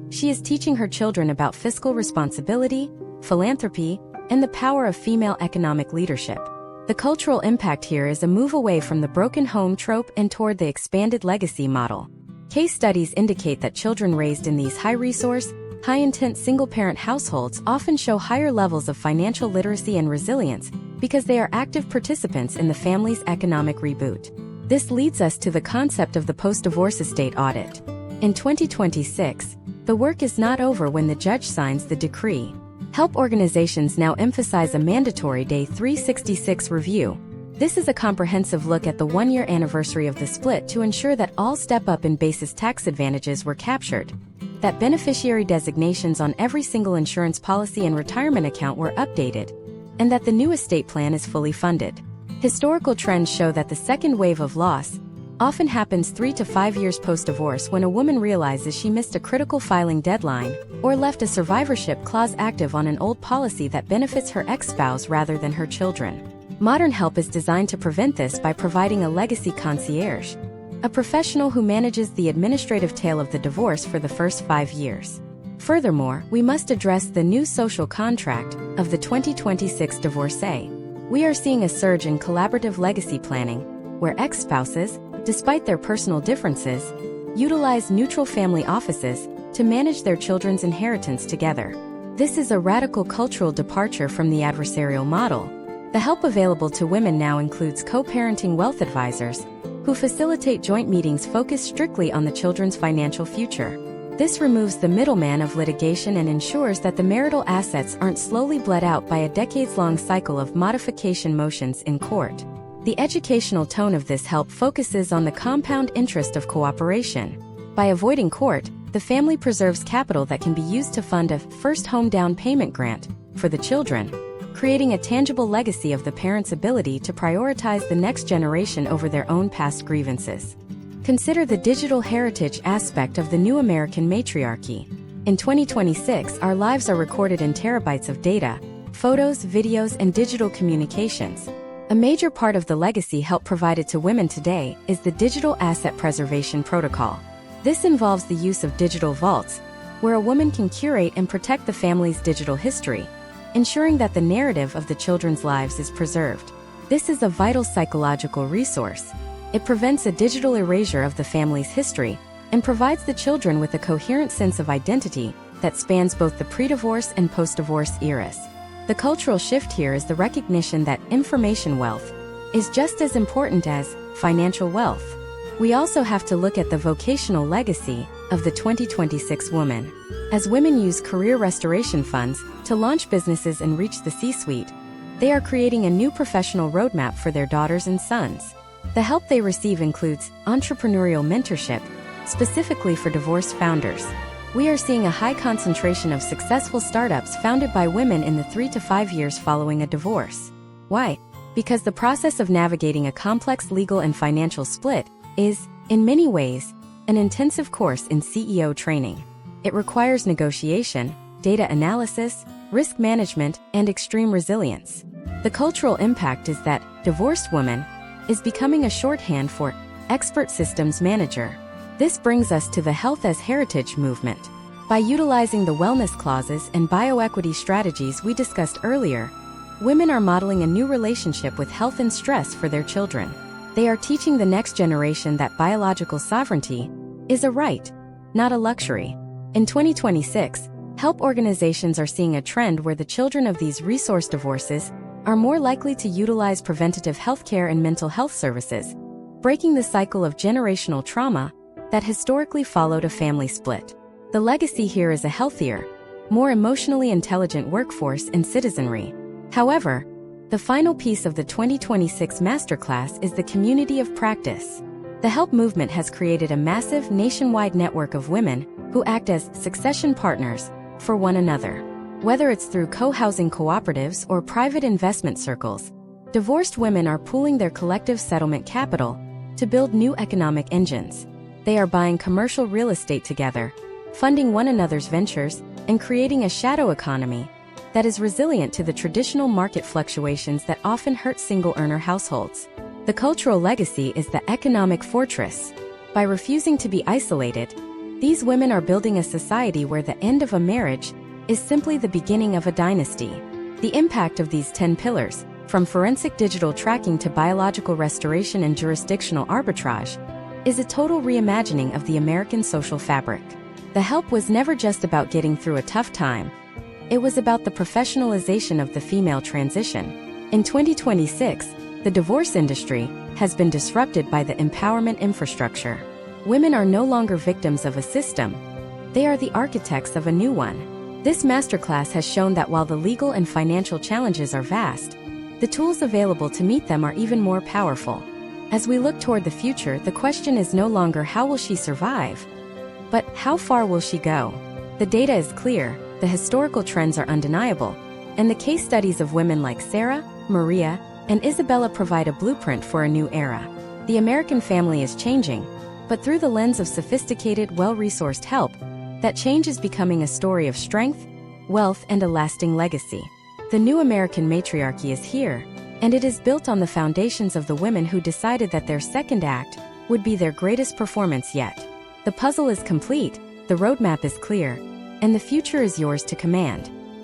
She is teaching her children about fiscal responsibility, philanthropy, and the power of female economic leadership. The cultural impact here is a move away from the broken home trope and toward the expanded legacy model. Case studies indicate that children raised in these high-resource, high-intent single-parent households often show higher levels of financial literacy and resilience because they are active participants in the family's economic reboot. This leads us to the concept of the post-divorce estate audit. In 2026, the work is not over when the judge signs the decree. Help organizations now emphasize a mandatory Day 366 review. This is a comprehensive look at the one-year anniversary of the split to ensure that all step-up and basis tax advantages were captured, that beneficiary designations on every single insurance policy and retirement account were updated, and that the new estate plan is fully funded. Historical trends show that the second wave of loss often happens 3 to 5 years post-divorce when a woman realizes she missed a critical filing deadline or left a survivorship clause active on an old policy that benefits her ex-spouse rather than her children. Modern help is designed to prevent this by providing a legacy concierge, a professional who manages the administrative tail of the divorce for the first 5 years. Furthermore, we must address the new social contract of the 2026 divorcee. We are seeing a surge in collaborative legacy planning, where ex-spouses, despite their personal differences, utilize neutral family offices to manage their children's inheritance together. This is a radical cultural departure from the adversarial model. The help available to women now includes co-parenting wealth advisors, who facilitate joint meetings focused strictly on the children's financial future. This removes the middleman of litigation and ensures that the marital assets aren't slowly bled out by a decades-long cycle of modification motions in court. The educational tone of this help focuses on the compound interest of cooperation. By avoiding court, the family preserves capital that can be used to fund a first home down payment grant for the children, creating a tangible legacy of the parents' ability to prioritize the next generation over their own past grievances. Consider the digital heritage aspect of the new American matriarchy. In 2026, our lives are recorded in terabytes of data, photos, videos, and digital communications. A major part of the legacy help provided to women today is the Digital Asset Preservation Protocol. This involves the use of digital vaults, where a woman can curate and protect the family's digital history, ensuring that the narrative of the children's lives is preserved. This is a vital psychological resource. It prevents a digital erasure of the family's history and provides the children with a coherent sense of identity that spans both the pre-divorce and post-divorce eras. The cultural shift here is the recognition that information wealth is just as important as financial wealth. We also have to look at the vocational legacy of the 2026 woman. As women use career restoration funds to launch businesses and reach the C-suite, they are creating a new professional roadmap for their daughters and sons. The help they receive includes entrepreneurial mentorship, specifically for divorced founders. We are seeing a high concentration of successful startups founded by women in the 3 to 5 years following a divorce. Why? Because the process of navigating a complex legal and financial split is, in many ways, an intensive course in CEO training. It requires negotiation, data analysis, risk management, and extreme resilience. The cultural impact is that divorced woman is becoming a shorthand for expert systems manager. This brings us to the health as heritage movement. By utilizing the wellness clauses and bioequity strategies we discussed earlier, women are modeling a new relationship with health and stress for their children. They are teaching the next generation that biological sovereignty is a right, not a luxury. In 2026, help organizations are seeing a trend where the children of these resource divorces are more likely to utilize preventative healthcare and mental health services, breaking the cycle of generational trauma that historically followed a family split. The legacy here is a healthier, more emotionally intelligent workforce and citizenry. However, the final piece of the 2026 masterclass is the community of practice. The help movement has created a massive nationwide network of women who act as succession partners for one another. Whether it's through co-housing cooperatives or private investment circles, divorced women are pooling their collective settlement capital to build new economic engines. They are buying commercial real estate together, funding one another's ventures, and creating a shadow economy that is resilient to the traditional market fluctuations that often hurt single-earner households. The cultural legacy is the economic fortress. By refusing to be isolated, these women are building a society where the end of a marriage is simply the beginning of a dynasty. The impact of these 10 pillars, from forensic digital tracking to biological restoration and jurisdictional arbitrage, is a total reimagining of the American social fabric. The help was never just about getting through a tough time. It was about the professionalization of the female transition. In 2026, the divorce industry has been disrupted by the empowerment infrastructure. Women are no longer victims of a system. They are the architects of a new one. This masterclass has shown that while the legal and financial challenges are vast, the tools available to meet them are even more powerful. As we look toward the future, the question is no longer how will she survive, but how far will she go? The data is clear, the historical trends are undeniable, and the case studies of women like Sarah, Maria, and Isabella provide a blueprint for a new era. The American family is changing, but through the lens of sophisticated, well-resourced help, that change is becoming a story of strength, wealth, and a lasting legacy. The new American matriarchy is here, and it is built on the foundations of the women who decided that their second act would be their greatest performance yet. The puzzle is complete, the roadmap is clear, and the future is yours to command.